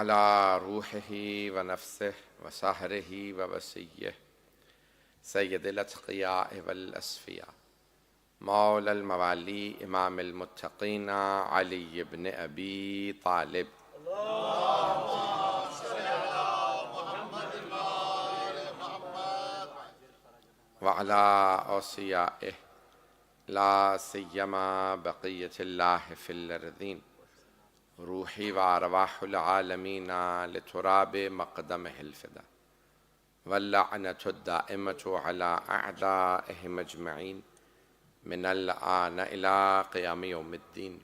وعلى روحه ونفسه وسهره ووسيه سيد الأتقياء والأصفياء مولى الموالي إمام المتقين علي بن أبي طالب وعلى أوصيائه لا سيما بقية الله في الأرضين روحي وأرواح العالمين لتراب مقدمه الفدا واللعنة الدائمة على أعدائهم أجمعين من الآن إلى قيام يوم الدين.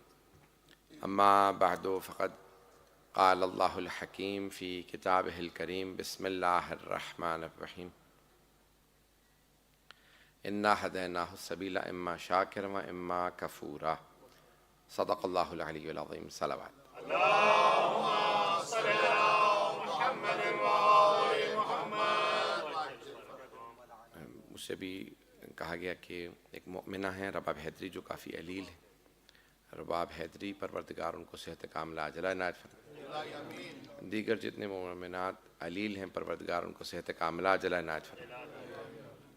أما بعد فقد قال الله الحكيم في كتابه الكريم بسم الله الرحمن الرحيم إنا هديناه السبيل إما شاكرا وإما كفورا صدق الله العلي العظيم. صلوات. اللهم صل على محمد وآل محمد. مجھ سے بھی کہا گیا کہ ایک مؤمنہ ہیں رباب حیدری جو کافی علیل ہے. رباب حیدری پروردگار ان کو صحت کاملہ عاجلہ عنایت فرمائے. دیگر جتنے مؤمنات علیل ہیں پروردگار ان کو صحت کاملہ عاجلہ عنایت فرمائے.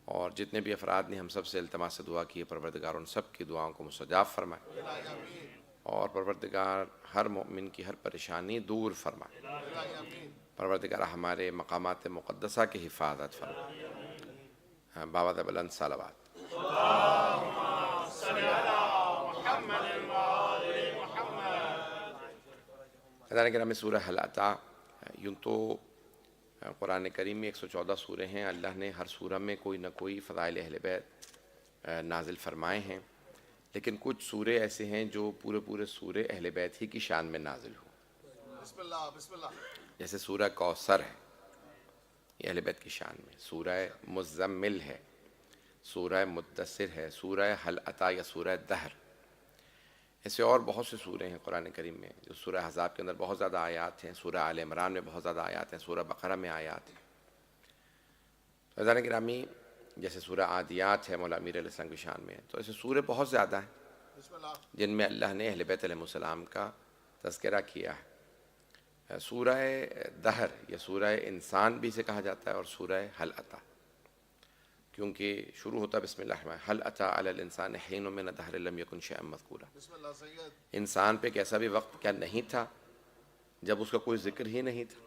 اور جتنے بھی افراد نے ہم سب سے التماس سے دعا کی ہے پروردگار ان سب کی دعاؤں کو مستجاب فرمائے اور پروردگار ہر مومن کی ہر پریشانی دور فرمائے. پروردگار ہمارے مقامات مقدسہ کی حفاظت فرمائے. بابا بلند صلوات. اللهم صل على محمد وآل محمد. حضرات کرام سورہ حل اتی یوں تو قرآن کریم میں 114 سورے ہیں. اللہ نے ہر سورہ میں کوئی نہ کوئی فضائل اہل بیت نازل فرمائے ہیں، لیکن کچھ سورے ایسے ہیں جو پورے سورے اہل بیت ہی کی شان میں نازل ہو. بسم اللہ بسم اللہ. جیسے سورہ کوثر ہے یہ اہل بیت کی شان میں، سورہ مزمل ہے، سورہ مدثر ہے، سورہ حل اتی یا سورہ دہر. ایسے اور بہت سے سورے ہیں قرآن کریم میں جو سورہ احزاب کے اندر بہت زیادہ آیات ہیں، سورہ آل عمران میں بہت زیادہ آیات ہیں، سورہ بقرہ میں آیات ہیں. عزیزان گرامی جیسے سورہ عادیات ہے مولا امیر علیہ السلام کی شان میں، تو ایسے سورے بہت زیادہ ہیں بسم اللہ. جن میں اللہ نے اہل بیت علیہ السلام کا تذکرہ کیا ہے. سورہ دہر یا سورہ انسان بھی اسے کہا جاتا ہے اور سورہ حل اتی، کیونکہ شروع ہوتا ہے بسم اللہ الرحمن الرحیم. حل اتی علی الانسان حین من الدہر لم یکن شیئا مذکورا. بسم اللہ سید. انسان پہ ایک ایسا بھی وقت کیا نہیں تھا جب اس کا کوئی ذکر ہی نہیں تھا.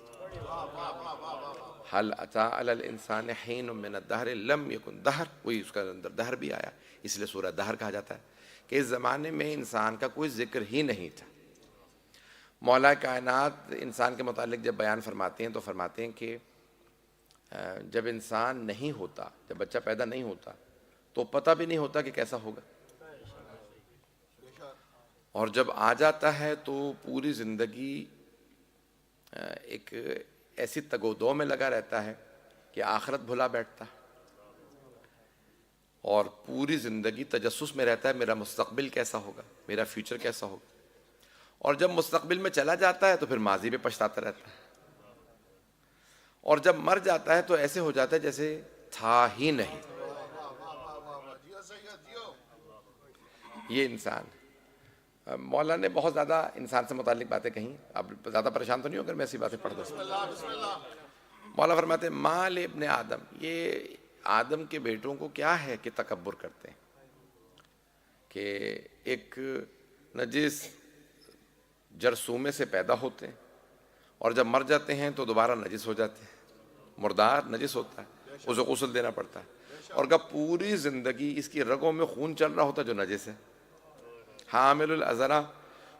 حل اتی علی الانسان حین من الدہر لم یکن، دہر وہی اس کا اندر دہر بھی آیا، اس لیے سورہ دہر کہا جاتا ہے کہ اس زمانے میں انسان کا کوئی ذکر ہی نہیں تھا. مولا کائنات انسان کے متعلق جب بیان فرماتے ہیں تو فرماتے ہیں کہ جب انسان نہیں ہوتا، جب بچہ پیدا نہیں ہوتا تو پتہ بھی نہیں ہوتا کہ کیسا ہوگا، اور جب آ جاتا ہے تو پوری زندگی ایک ایسی تگ و دو میں لگا رہتا ہے کہ آخرت بھلا بیٹھتا ہے، اور پوری زندگی تجسس میں رہتا ہے میرا مستقبل کیسا ہوگا، میرا فیوچر کیسا ہوگا. اور جب مستقبل میں چلا جاتا ہے تو پھر ماضی پہ پچھتاتا رہتا ہے، اور جب مر جاتا ہے تو ایسے ہو جاتا ہے جیسے تھا ہی نہیں. جیو سید جیو. یہ انسان مولا نے بہت زیادہ انسان سے متعلق باتیں کہیں. اب زیادہ پریشان تو نہیں ہو اگر میں ایسی باتیں پڑھ دوں. بسم اللہ بسم اللہ. مولا فرماتے ہیں مال ابن آدم، یہ آدم کے بیٹوں کو کیا ہے کہ تکبر کرتے ہیں کہ ایک نجس جرثومے سے پیدا ہوتے ہیں اور جب مر جاتے ہیں تو دوبارہ نجس ہو جاتے ہیں. مردار نجس ہوتا ہے، اسے غسل دینا پڑتا ہے، اور جب پوری زندگی اس کی رگوں میں خون چل رہا ہوتا ہے جو نجس ہے. حامل العذرا،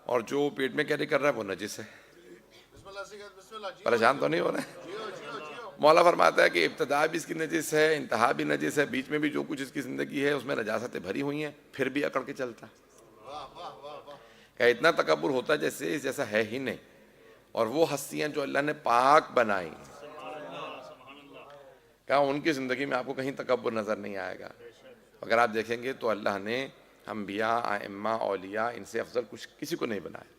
اور جو پیٹ میں کیری کر رہا ہے وہ نجس ہے. بسم اللہ سید بسم اللہ. جیو پریشان تو نہیں ہو رہے ہیں؟ جیو جیو جیو. مولا فرماتا ہے کہ ابتدا بھی اس کی نجس ہے، انتہا بھی نجس ہے، بیچ میں بھی جو کچھ اس کی زندگی ہے اس میں نجاستیں بھری ہوئی ہیں، پھر بھی اکڑ کے چلتا ہے. واہ واہ واہ واہ. کہ اتنا تکبر ہوتا ہے جیسا ہے ہی نہیں. اور وہ ہستیاں جو اللہ نے پاک بنائی، کہا ان کی زندگی میں آپ کو کہیں تکبر نظر نہیں آئے گا. اگر آپ دیکھیں گے تو اللہ نے انبیاء، ائمہ، اولیاء ان سے افضل کچھ کسی کو نہیں بنایا.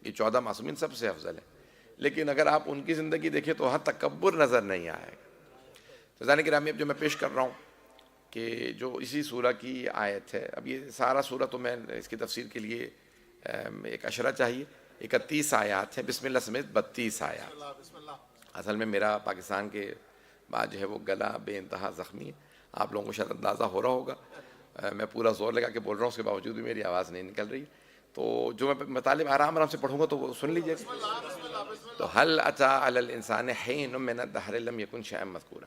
یہ 14 معصومین سب سے افضل ہیں، لیکن اگر آپ ان کی زندگی دیکھیں تو وہاں تکبر نظر نہیں آئے گا. تو عزیزان گرامی اب جو میں پیش کر رہا ہوں کہ جو اسی سورہ کی آیت ہے، اب یہ سارا سورہ تو میں اس کی تفسیر کے لیے ایک اشرہ چاہیے، 31 آیات ہیں، بسم اللہ سمیت 32 آیات. بسم اللہ. اصل میں میرا پاکستان کے بعد جو ہے وہ گلا بے انتہا زخمی ہے. آپ لوگوں کو شاید اندازہ ہو رہا ہوگا، میں پورا زور لگا کے بول رہا ہوں، اس کے باوجود بھی میری آواز نہیں نکل رہی. تو جو میں مطالب آرام سے پڑھوں گا تو وہ سن لیجیے. تو هل اتى على الانسان حين من الدهر لم يكن شيئا مذكورا،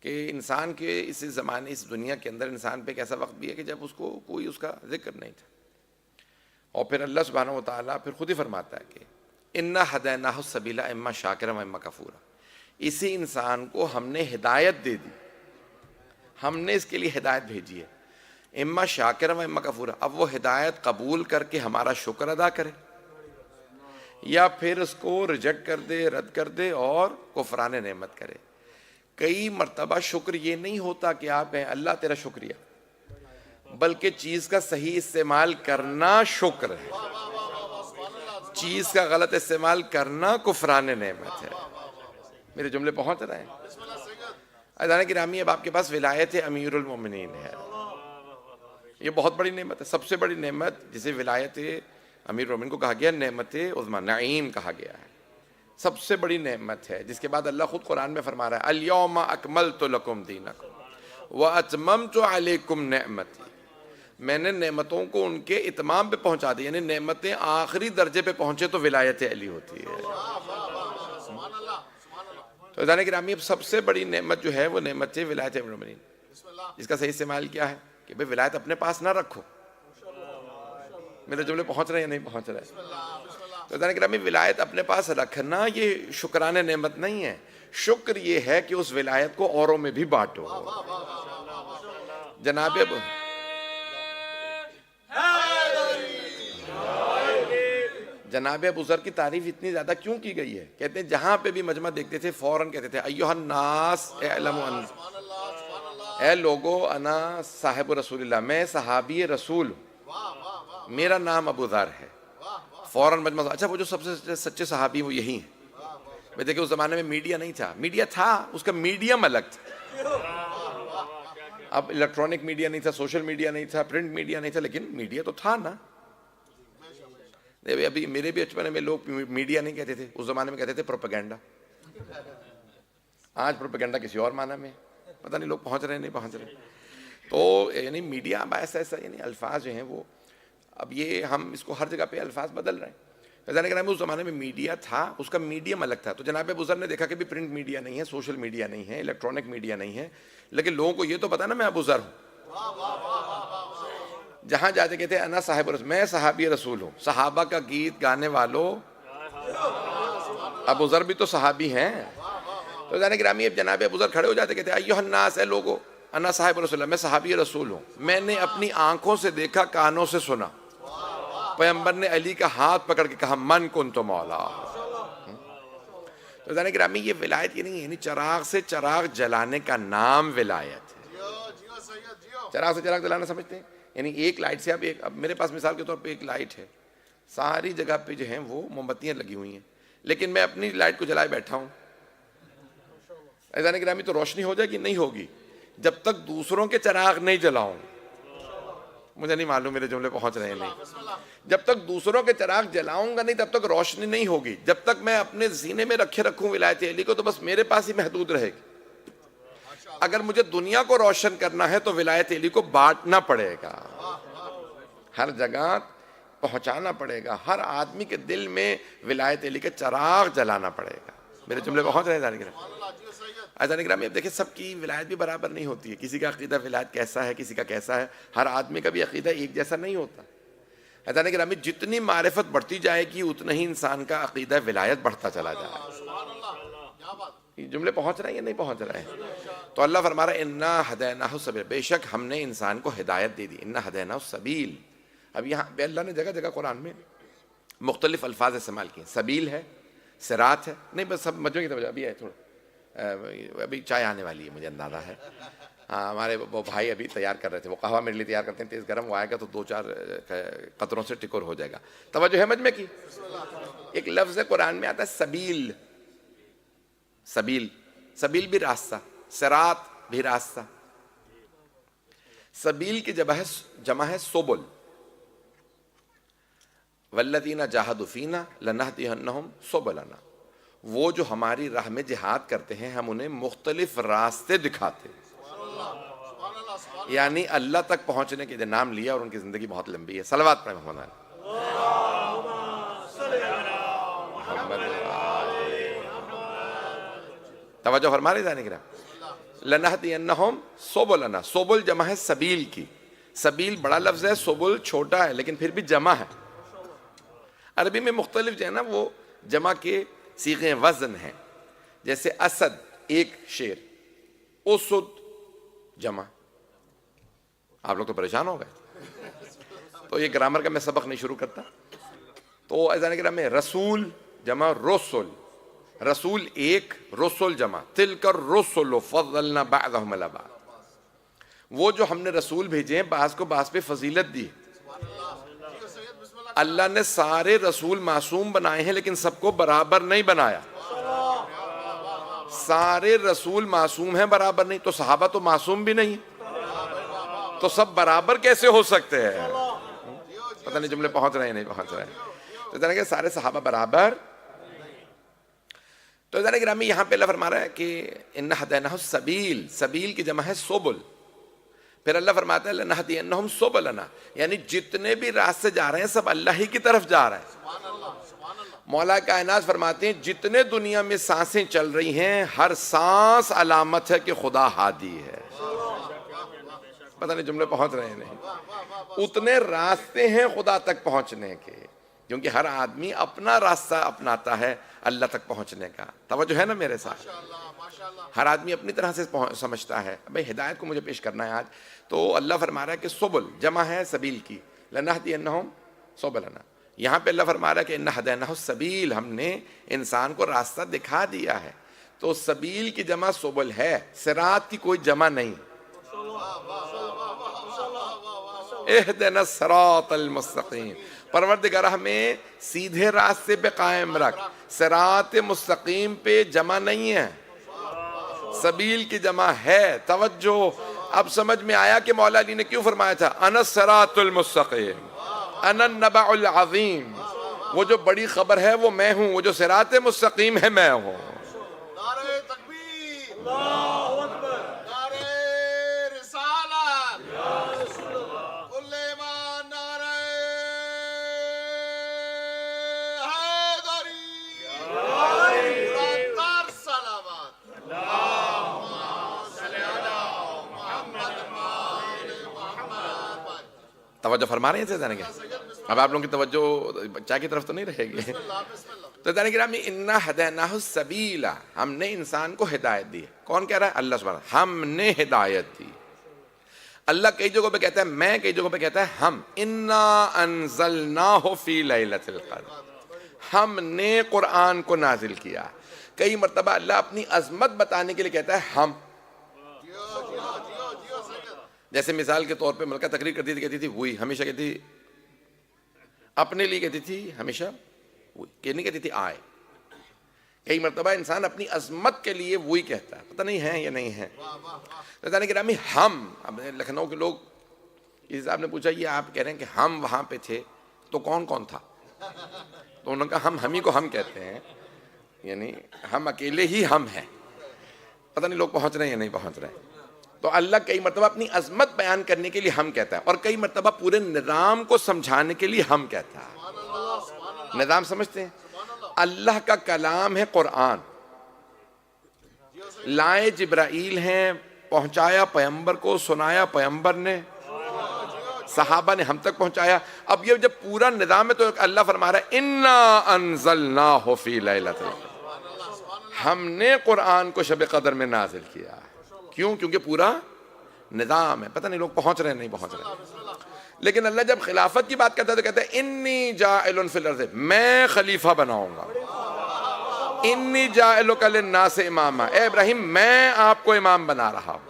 کہ انسان کے اس زمانے اس دنیا کے اندر انسان پہ ایک ایسا وقت بھی ہے کہ جب اس کو کوئی اس کا ذکر نہیں تھا. اور پھر اللہ سبحانہ و تعالیٰ پھر خود ہی فرماتا ہے کہ انا ہدیناہ السبیل اما شاکرا و اما کفورا، اسی انسان کو ہم نے ہدایت دے دی، ہم نے اس کے لیے ہدایت بھیجی ہے، اما شاکرا و اما کفورا. اب وہ ہدایت قبول کر کے ہمارا شکر ادا کرے یا پھر اس کو ریجیکٹ کر دے، رد کر دے اور کفران نعمت کرے. کئی مرتبہ شکر یہ نہیں ہوتا کہ آپ کہیں اللہ تیرا شکریہ، بلکہ چیز کا صحیح استعمال کرنا شکر ہے، چیز کا غلط استعمال کرنا کفران نعمت ہے. میرے جملے پہنچ رہے ہیں؟ عزیزان گرامی، اب آپ کے پاس ولایت امیر المومنین ہے. یہ بہت بڑی نعمت ہے، سب سے بڑی نعمت جسے ولایت امیر المومنین کو کہا گیا نعمت عظمی، نعیم کہا گیا ہے، سب سے بڑی نعمت ہے، جس کے بعد اللہ خود قرآن میں فرما رہا ہے الیوم اکملت لکم دینکم واتممت علیکم نعمتی. میں نے نعمتوں کو ان کے اتمام پہ پہنچا دی، یعنی نعمتیں آخری درجے پہ پہنچے تو ولایت علی ہوتی ہے. تو عزیزان گرامی، اب سب سے بڑی نعمت جو ہے وہ نعمت ہے ولایت امیر المومنین. اس کا صحیح استعمال کیا ہے کہ بھئی ولایت اپنے پاس نہ رکھو. میرے جملے پہنچ رہے ہیں یا نہیں پہنچ رہے؟ تو عزیزان گرامی، ولایت اپنے پاس رکھنا یہ شکرانہ نعمت نہیں ہے، شکر یہ ہے کہ اس ولایت کو اوروں میں بھی بانٹو. جناب جناب ابو ذر کی تعریف اتنی زیادہ کیوں کی گئی ہے؟ کہتے ہیں جہاں پہ بھی مجمع دیکھتے تھے فوراً کہتے تھے ایھا الناس اعلموا ان، اے لوگو انا صاحب رسول اللہ، میں صحابی رسول ہوں، میرا نام ابو ذر ہے. فوراً مجمع. اچھا، وہ جو سب سے سچے صحابی وہ یہی ہیں. میں دیکھیں اس زمانے میں میڈیا نہیں تھا، میڈیا تھا، اس کا میڈیم الگ تھا. اب الیکٹرانک میڈیا نہیں تھا، سوشل میڈیا نہیں تھا، پرنٹ میڈیا نہیں تھا، لیکن میڈیا تو تھا نا. ابھی میرے بھی بچپن میں لوگ میڈیا نہیں کہتے تھے، اس زمانے میں کہتے تھے پروپیگنڈا. آج پروپیگنڈا کسی اور معنی میں، پتہ نہیں لوگ پہنچ رہے ہیں نہیں پہنچ رہے. تو یعنی میڈیا اب ایسا یعنی الفاظ جو ہیں وہ اب یہ ہم اس کو ہر جگہ پہ الفاظ بدل رہے ہیں. جانے کہ اس زمانے میں میڈیا تھا، اس کا میڈیم الگ تھا. تو جناب ابو ذر نے دیکھا کہ بھی پرنٹ میڈیا نہیں ہے، سوشل میڈیا نہیں ہے، الیکٹرانک میڈیا نہیں ہے، لیکن لوگوں کو یہ تو پتا نا میں ابو ذر ہوں. جہاں جاتے کہتے ہیں انا صاحب رسول، میں صحابی رسول ہوں. صحابہ کا گیت گانے والوں ابو ذر بھی تو صحابی ہیں. تو جانے گرامی اب جناب ابو ذر کھڑے ہو جاتے کہتے ہیں ایھا الناس، اے لوگو انا صاحب رسول اللہ، میں صحابی رسول ہوں، میں نے اپنی آنکھوں سے دیکھا، کانوں سے سنا. پیغمبر نے علی کا ہاتھ پکڑ کے کہا من کنت مولا. تو جانے گرامی یہ ولایت یہ نہیں ہے، یعنی چراغ سے چراغ جلانے کا نام ولایت ہے. چراغ سے چراغ جلانا سمجھتے ہیں؟ یعنی ایک لائٹ سے اب میرے پاس مثال کے طور پہ ایک لائٹ ہے، ساری جگہ پہ جو ہیں وہ موم بتیاں لگی ہوئی ہیں، لیکن میں اپنی لائٹ کو جلائے بیٹھا ہوں. عزیزان گرامی، تو روشنی ہو جائے گی؟ نہیں ہوگی جب تک دوسروں کے چراغ نہیں جلاؤں. مجھے نہیں معلوم میرے جملے پہنچ رہے ہیں نہیں. جب تک دوسروں کے چراغ جلاؤں گا نہیں تب تک روشنی نہیں ہوگی. جب تک میں اپنے سینے میں رکھے رکھوں ولایت علی کو تو بس میرے پاس ہی محدود رہے گی. اگر مجھے دنیا کو روشن کرنا ہے تو ولایت علی کو بانٹنا پڑے گا، ہر جگہ پہنچانا پڑے گا، ہر آدمی کے دل میں ولایت علی کے چراغ جلانا پڑے گا. میرے جملے پہنچ رہے ہیں؟ عزیزان گرامی، اب دیکھیں سب کی ولایت بھی برابر نہیں ہوتی ہے. کسی کا عقیدہ ولایت کیسا ہے، کسی کا کیسا ہے، ہر آدمی کا بھی عقیدہ ایک جیسا نہیں ہوتا. عزیزان گرامی، جتنی معرفت بڑھتی جائے گی اتنا ہی انسان کا عقیدہ ولایت بڑھتا چلا جائے گا. یہ جملے پہنچ رہے ہیں یا نہیں پہنچ رہے ہیں؟ تو اللہ فرما رہا ہے انا ہدیناہ السبیل، بے شک ہم نے انسان کو ہدایت دے دی. انا ہدیناہ السبیل، اب یہاں پہ اللہ نے جگہ جگہ قرآن میں مختلف الفاظ استعمال کیے. سبیل ہے، صراط ہے، نہیں بس سب مجموعے کی توجہ ابھی ہے، تھوڑا ابھی چائے آنے والی ہے مجھے اندازہ ہے. ہاں، ہمارے وہ بھائی ابھی تیار کر رہے تھے، وہ قہوہ میرے لیے تیار کرتے ہیں، تیز گرم وہ آئے گا تو 2-4 قطروں سے ٹکور ہو جائے گا. توجہ ہے مجمع کی؟ ایک لفظ قرآن میں آتا ہے سبیل. سبیل، سبیل بھی راستہ، صراط بھی راستہ. سبیل کی جمع ہے سبل. والذین جاہدوا فینا لنہدینہم سبلنا، وہ جو ہماری راہ میں جہاد کرتے ہیں ہم انہیں مختلف راستے دکھاتے ہیں. سبحان اللہ سبحان یعنی اللہ تک پہنچنے کے نام لیا اور ان کی زندگی بہت لمبی ہے. صلوات پڑھیں محمد علی. توجہ فرما رہے جانے گرام. لنہدینہم سبلنا، سبل جمع ہے سبیل کی. سبیل بڑا لفظ ہے، سبل چھوٹا ہے لیکن پھر بھی جمع ہے. عربی میں مختلف جو ہے نا وہ جمع کے صیغے وزن ہیں. جیسے اسد ایک شیر، اسد جمع. آپ لوگ تو پریشان ہو گئے تو یہ گرامر کا میں سبق نہیں شروع کرتا. تو ایسا نہیں کہ میں رسول جمع رسول، رسول ایک، رسول جمع. تلک الرسل فضلنا بعضهم علی بعض، وہ جو ہم نے رسول بھیجے ہیں بعض کو بعض پہ فضیلت دی. اللہ نے سارے رسول معصوم بنائے ہیں لیکن سب کو برابر نہیں بنایا. سارے رسول معصوم ہیں برابر نہیں، تو صحابہ تو معصوم بھی نہیں، تو سب برابر کیسے ہو سکتے ہیں؟ پتہ نہیں جملے پہنچ رہے ہیں نہیں پہنچ رہے ہیں. تو جانے کہ سارے صحابہ برابر. تو جانے کہ یہاں پہ اللہ فرما رہا ہے کہ اِنَّ هَدَيْنَاهُ السَّبِيلَ، سبیل کی جمع ہے سبل. پھر اللہ فرماتا ہے لَنَهْدِيَنَّهُمْ سُبُلَنَا، یعنی جتنے بھی راستے جا رہے ہیں سب اللہ ہی کی طرف جا رہے ہیں. مولا کائنات فرماتے ہیں جتنے دنیا میں سانسیں چل رہی ہیں ہر سانس علامت ہے کہ خدا ہادی ہے. پتہ نہیں جملے پہنچ رہے ہیں نہیں. اتنے راستے ہیں خدا تک پہنچنے کے، کیونکہ ہر آدمی اپنا راستہ اپناتا ہے اللہ تک پہنچنے کا. توجہ ہے نا میرے ساتھ؟ ہر آدمی اپنی طرح سے سمجھتا ہے. بھئی ہدایت کو مجھے پیش کرنا ہے آج. تو اللہ فرما رہا ہے کہ سبل جمع ہے سبیل کی، لنہدینہم سبلنا. یہاں پہ اللہ فرما رہا ہے کہ اِنَّ ہَدَيْنَاهُ السَّبِيلَ، ہم نے انسان کو راستہ دکھا دیا ہے. تو سبیل کی جمع سبل ہے، صراط کی کوئی جمع نہیں. اہدنا الصراط المستقیم، پروردگار ہمیں سیدھے راستے پہ قائم رکھ. صراط مستقیم پہ جمع نہیں ہے، سبیل کی جمع ہے. توجہ، اب سمجھ میں آیا کہ مولا علی نے کیوں فرمایا تھا انا الصراط المستقیم، انا النبع العظیم. وہ جو بڑی خبر ہے وہ میں ہوں، وہ جو صراط مستقیم ہے میں ہوں. نعرہ تکبیر، اللہ اکبر، نعرہ رسالت، کل ایمان، نعرہ حیدری، تر سلامت. توجہ فرما رہے ہیں جانے گے. اب آپ لوگوں کی توجہ چاہ کی طرف تو نہیں رہے گی. تو جانے گرامی اِنَّا هَدَيْنَاهُ السَّبِيلَ، ہم نے انسان کو ہدایت دی. کون کہہ رہا ہے؟ اللہ سبحانہ. ہم نے ہدایت دی. اللہ کئی جگہوں پہ کہتا ہے میں، کئی جگہوں پہ کہتا ہے ہم. اِنَّا أَنزَلْنَاهُ فِي لَيْلَةِ الْقَدْرِ، ہم نے قرآن کو نازل کیا. کئی مرتبہ اللہ اپنی عظمت بتانے کے لیے کہتا ہے ہم. جیسے مثال کے طور پہ ملکہ تقریر کرتی تھی، کہتی تھی وہی، ہمیشہ کہتی تھی اپنے لیے، کہتی تھی ہمیشہ وہی، کہ نہیں کہتی تھی آئے. کئی مرتبہ انسان اپنی عظمت کے لیے وہی کہتا ہے. پتہ نہیں ہے یا نہیں ہے. رضوان گرامی ہم، اب لکھنؤ کے لوگ اس صاحب نے پوچھا یہ آپ کہہ رہے ہیں کہ ہم وہاں پہ تھے تو کون کون تھا؟ تو انہوں نے کہا ہم ہی کو ہم کہتے ہیں، یعنی ہم اکیلے ہی ہم ہیں. پتہ نہیں لوگ پہنچ رہے ہیں یا نہیں پہنچ رہے ہیں. تو اللہ کئی مرتبہ اپنی عظمت بیان کرنے کے لیے ہم کہتا ہے، اور کئی مرتبہ پورے نظام کو سمجھانے کے لیے ہم کہتا ہے. نظام سمجھتے ہیں؟ اللہ کا کلام ہے قرآن، لائے جبرائیل ہیں، پہنچایا پیغمبر کو، سنایا پیغمبر نے، صحابہ نے ہم تک پہنچایا. اب یہ جب پورا نظام ہے تو اللہ فرما رہا ہے اِنَّا أَنزَلْنَاهُ فِي لَيْلَةِ الْقَدْرِ، ہم نے قرآن کو شب قدر میں نازل کیا. کیوں؟ کیونکہ پورا نظام ہے. پتہ نہیں لوگ پہنچ رہے ہیں نہیں پہنچ رہے. لیکن اللہ جب خلافت کی بات کرتا ہے تو کہتا ہے انی جاعل فی الارض، میں خلیفہ بناؤں گا. انی جاعلک للناس اماما، اے ابراہیم میں آپ کو امام بنا رہا ہوں.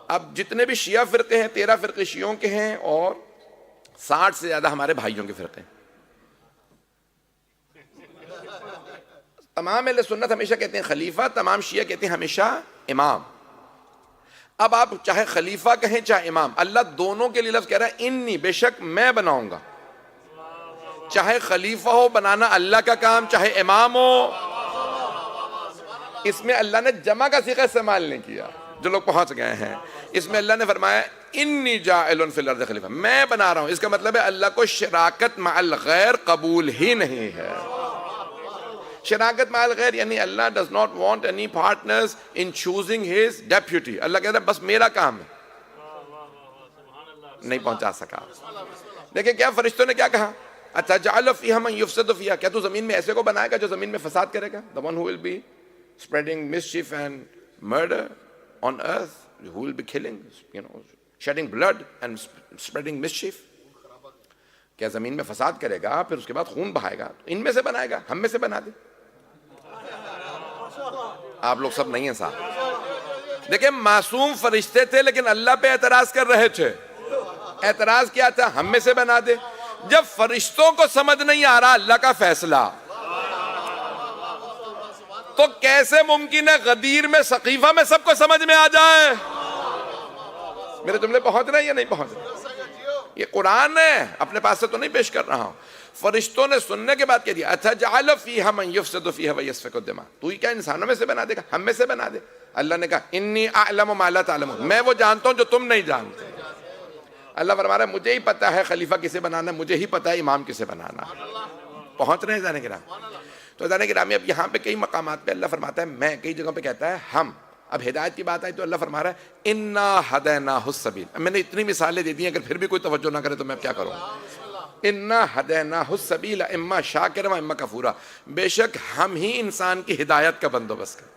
اب جتنے بھی شیعہ فرقے ہیں 13 فرقے شیعوں کے ہیں اور 60 سے زیادہ ہمارے بھائیوں کے فرقے ہیں. تمام اہل سنت ہمیشہ کہتے ہیں خلیفہ، تمام شیعہ کہتے ہیں ہمیشہ امام. اب آپ چاہے خلیفہ کہیں چاہے امام، اللہ دونوں کے لیے لفظ کہہ رہا ہے انی، بے شک میں بناؤں گا. چاہے خلیفہ ہو بنانا اللہ کا کام، چاہے امام ہو. اس میں اللہ نے جمع کا صیغہ استعمال نہیں کیا. جو لوگ پہنچ گئے ہیں، اس میں اللہ نے فرمایا انی جاعل فی الارض خلیفہ، میں بنا رہا ہوں. اس کا مطلب ہے اللہ کو شراکت مع الغیر قبول ہی نہیں ہے. شراکت مع الغیر یعنی اللہ does not want any partners in choosing his deputy. اللہ کہتا ہے بس میرا کام ہے. نہیں پہنچا سکا. دیکھیں کیا فرشتوں نے کیا کہا، اتجعل فیہا من یفسد فیہا، کیا تو زمین میں ایسے کو بنائے گا جو زمین میں فساد کرے گا. the one who will be spreading mischief and murder on earth, who will be killing, shedding blood and spreading mischief. کیا زمین میں فساد کرے گا پھر اس کے بعد خون بہائے گا؟ ان میں سے بنائے گا، ہم میں سے بنا دے. آپ لوگ سب نہیں ہیں صاحب. دیکھیں معصوم فرشتے تھے لیکن اللہ پہ اعتراض کر رہے تھے. اعتراض کیا تھا؟ ہم میں سے بنا دے. جب فرشتوں کو سمجھ نہیں آ رہا اللہ کا فیصلہ، تو کیسے ممکن ہے غدیر میں سقیفہ میں سب کو سمجھ میں آ جائے؟ میرے جملے پہنچ رہے ہیں یا نہیں پہنچ رہے؟ یہ قرآن ہے، اپنے پاس سے تو نہیں پیش کر رہا ہوں. فرشتوں نے سننے کے بعد کہہ دیا اتجعل فیہا من یفسد فیہا ویسفک الدماء، تو ہی کیا انسانوں میں سے بنا دے گا؟ ہم میں سے بنا دے. اللہ نے کہا انی اعلم ما لا تعلمون، میں وہ جانتا ہوں جو تم نہیں جانتے. اللہ فرما رہا ہے مجھے ہی پتا ہے خلیفہ کسے بنانا ہے، مجھے ہی پتا ہے امام کسے بنانا ہے. پہنچ رہے ہیں عزیزان کرام؟ تو عزیزان گرامی اب یہاں پہ کئی مقامات پہ اللہ فرماتا ہے میں، کئی جگہوں پہ کہتا ہے ہم. اب ہدایت کی بات آئی تو اللہ فرما رہا ہے انا ہدیناہ السبیل. میں نے اتنی مثالیں دے دی ہیں، اگر پھر بھی کوئی توجہ نہ کرے تو میں کیا کروں. انا ہدیناہ السبیل اما شاکرا و اما کفورا، بے شک ہم ہی انسان کی ہدایت کا بندوبست کریں.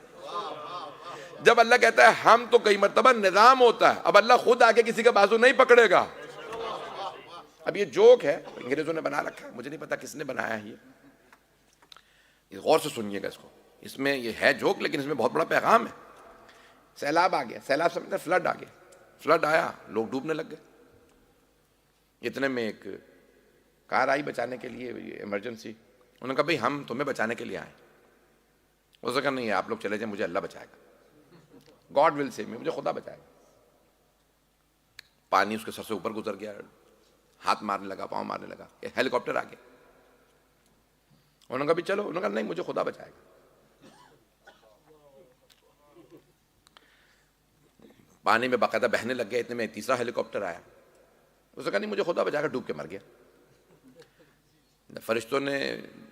جب اللہ کہتا ہے ہم تو کئی مرتبہ نظام ہوتا ہے. اب اللہ خود آگے کسی کا بازو نہیں پکڑے گا. اب یہ جوک ہے، انگریزوں نے بنا رکھا ہے، مجھے نہیں پتا کس نے بنایا ہے. یہ غور سے سنیے گا اس کو. اس میں یہ ہے جوک لیکن اس میں بہت بڑا پیغام ہے. سیلاب آ گیا، سیلاب سمجھتے ہیں فلڈ آ گیا. فلڈ آیا، لوگ ڈوبنے لگ گئے. اتنے میں ایک کار آئی بچانے کے لیے، ایمرجنسی. انہوں نے کہا بھئی ہم تمہیں بچانے کے لیے آئے. اس نے کہا نہیں آپ لوگ چلے جائیں، مجھے اللہ بچائے گا. گاڈ ول سیو می، مجھے خدا بچائے گا. پانی اس کے سر سے اوپر گزر گیا، ہاتھ مارنے لگا، پاؤں مارنے لگا. ہیلی کاپٹر آ گیا. انہوں نے کہا بھی چلو. انہوں نے کہا نہیں مجھے خدا بچائے گا. پانی میں باقاعدہ بہنے لگ گیا. اتنے میں تیسرا ہیلی کاپٹر آیا. اس نے کہا نہیں مجھے خدا بچائے گا، ڈوب کے مر گیا. فرشتوں نے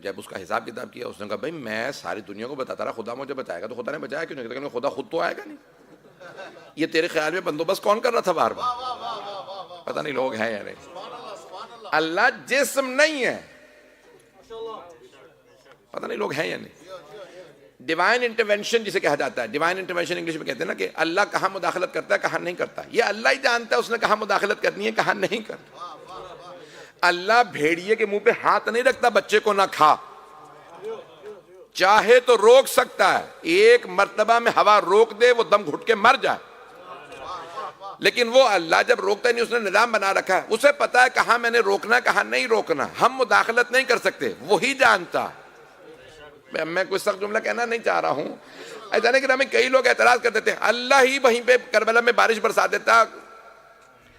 جب اس کا حساب کتاب کیا، اس نے کہا بھائی میں ساری دنیا کو بتاتا رہا خدا مجھے بچائے گا، تو خدا نے بچایا کیوں نہیں؟ کہ خدا خود تو آئے گا نہیں. یہ تیرے خیال میں بندوبست کون کر رہا تھا بار بار؟ پتہ نہیں لوگ ہیں یا نہیں. اللہ جسم نہیں ہے. پتہ نہیں لوگ ہیں یا نہیں. ڈیوائن انٹرونشن جسے کہا جاتا ہے، ڈیوائن انٹرونشن انگلش میں کہتے ہیں نا کہ اللہ کہاں مداخلت کرتا ہے کہاں نہیں کرتا. یہ اللہ ہی جانتا ہے اس نے کہاں مداخلت کرنی ہے کہاں نہیں کرتا. اللہ بھیڑیے کے منہ پہ ہاتھ نہیں رکھتا بچے کو نہ کھا. چاہے تو روک سکتا ہے، ایک مرتبہ میں ہوا روک دے وہ دم گھٹ کے مر جائے. لیکن وہ اللہ جب روکتا نہیں، اس نے نظام بنا رکھا ہے. اسے پتا ہے کہاں میں نے روکنا ہے کہاں نہیں روکنا. ہم مداخلت نہیں کر سکتے، وہی جانتا. میں کوئی سخت جملہ کہنا نہیں چاہ رہا ہوں. ایسا نہیں کہ ہمیں کئی لوگ اعتراض کر دیتے ہیں اللہ ہی وہیں پہ کربلا میں بارش برسا دیتا،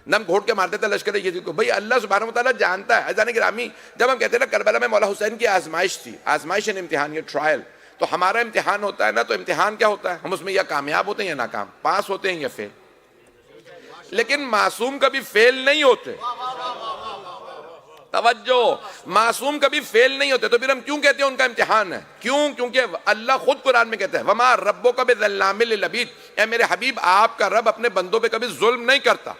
نم گھوٹ کے مار دیتا لشکر یزید کو. بھئی اللہ سبحانہ وتعالیٰ جانتا ہے. ایسا نہیں گرامی جب ہم کہتے ہیں نا کربلا میں مولا حسین کی آزمائش تھی، آزمائش ہے امتحان، یہ ٹرائل. تو ہمارا امتحان ہوتا ہے نا، تو امتحان کیا ہوتا ہے؟ ہم اس میں یا کامیاب ہوتے ہیں یا ناکام، پاس ہوتے ہیں یا فیل. لیکن معصوم کبھی فیل نہیں ہوتے. توجہ، معصوم کبھی فیل نہیں ہوتے. تو پھر ہم کیوں کہتے ہیں ان کا امتحان ہے؟ کیوں؟ کیونکہ اللہ خود قرآن میں کہتا ہے وَمَا رَبُّكَ بِظَلَّامٍ لِّلْعَبِيدِ، اے میرے حبیب آپ کا رب اپنے بندوں پہ کبھی ظلم نہیں کرتا.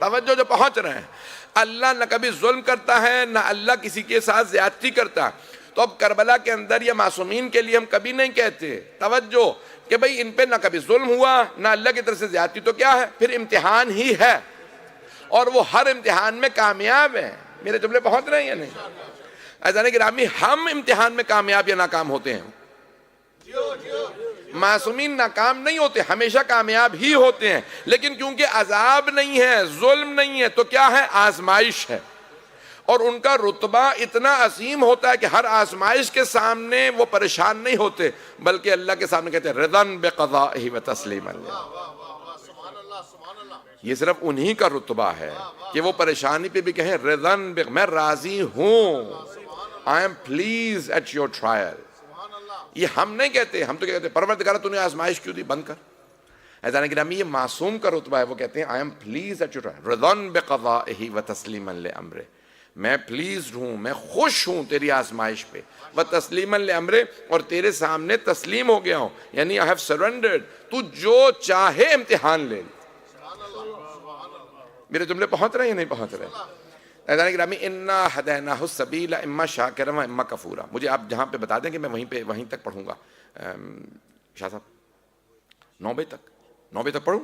توجہ جو پہنچ رہے ہیں، اللہ نہ کبھی ظلم کرتا ہے، نہ اللہ کسی کے ساتھ زیادتی کرتا. تو اب کربلا کے اندر یا معصومین کے لیے ہم کبھی نہیں کہتے توجہ کہ بھئی ان پہ نہ کبھی ظلم ہوا نہ اللہ کی طرف سے زیادتی. تو کیا ہے؟ پھر امتحان ہی ہے، اور وہ ہر امتحان میں کامیاب ہیں. میرے جملے پہنچ رہے ہیں یا نہیں؟ عزیزان گرامی ہم امتحان میں کامیاب یا ناکام ہوتے ہیں. معصومین ناکام نہیں ہوتے، ہمیشہ کامیاب ہی ہوتے ہیں. لیکن کیونکہ عذاب نہیں ہے، ظلم نہیں ہے، تو کیا ہے؟ آزمائش ہے. اور ان کا رتبہ اتنا عظیم ہوتا ہے کہ ہر آزمائش کے سامنے وہ پریشان نہیں ہوتے، بلکہ اللہ کے سامنے کہتے ہیں رضاً بقضائہ و تسلیما. یہ صرف انہی کا رتبہ ہے کہ وہ پریشانی پہ بھی کہیں رضن میں راضی ہوں، I am pleased at your trial. یہ ہم نہیں کہتے، ہم تو کہتے ہیں پروردگار تو نے آزمائش کیوں دی، بند کر. عزیزان گرامی یہ معصوم کا رتبہ ہے، وہ کہتے ہیں I am pleased at your trial رضن بقضائہ وتسلیما لامرہ، میں پلیزڈ ہوں، میں خوش ہوں تیری آزمائش پہ، وتسلیما لامرہ، اور تیرے سامنے تسلیم ہو گیا ہوں، یعنی I have surrendered، تو جو چاہے امتحان لے. میرے جملے پہنچ رہے ہیں یا نہیں پہنچ رہے؟ عزیزان گرامی انا ہدیناہ السبیل اما شاکرا و اما کفورا. مجھے آپ جہاں پہ بتا دیں کہ میں وہیں تک پڑھوں گا. شاہ صاحب 9 بجے تک پڑھوں؟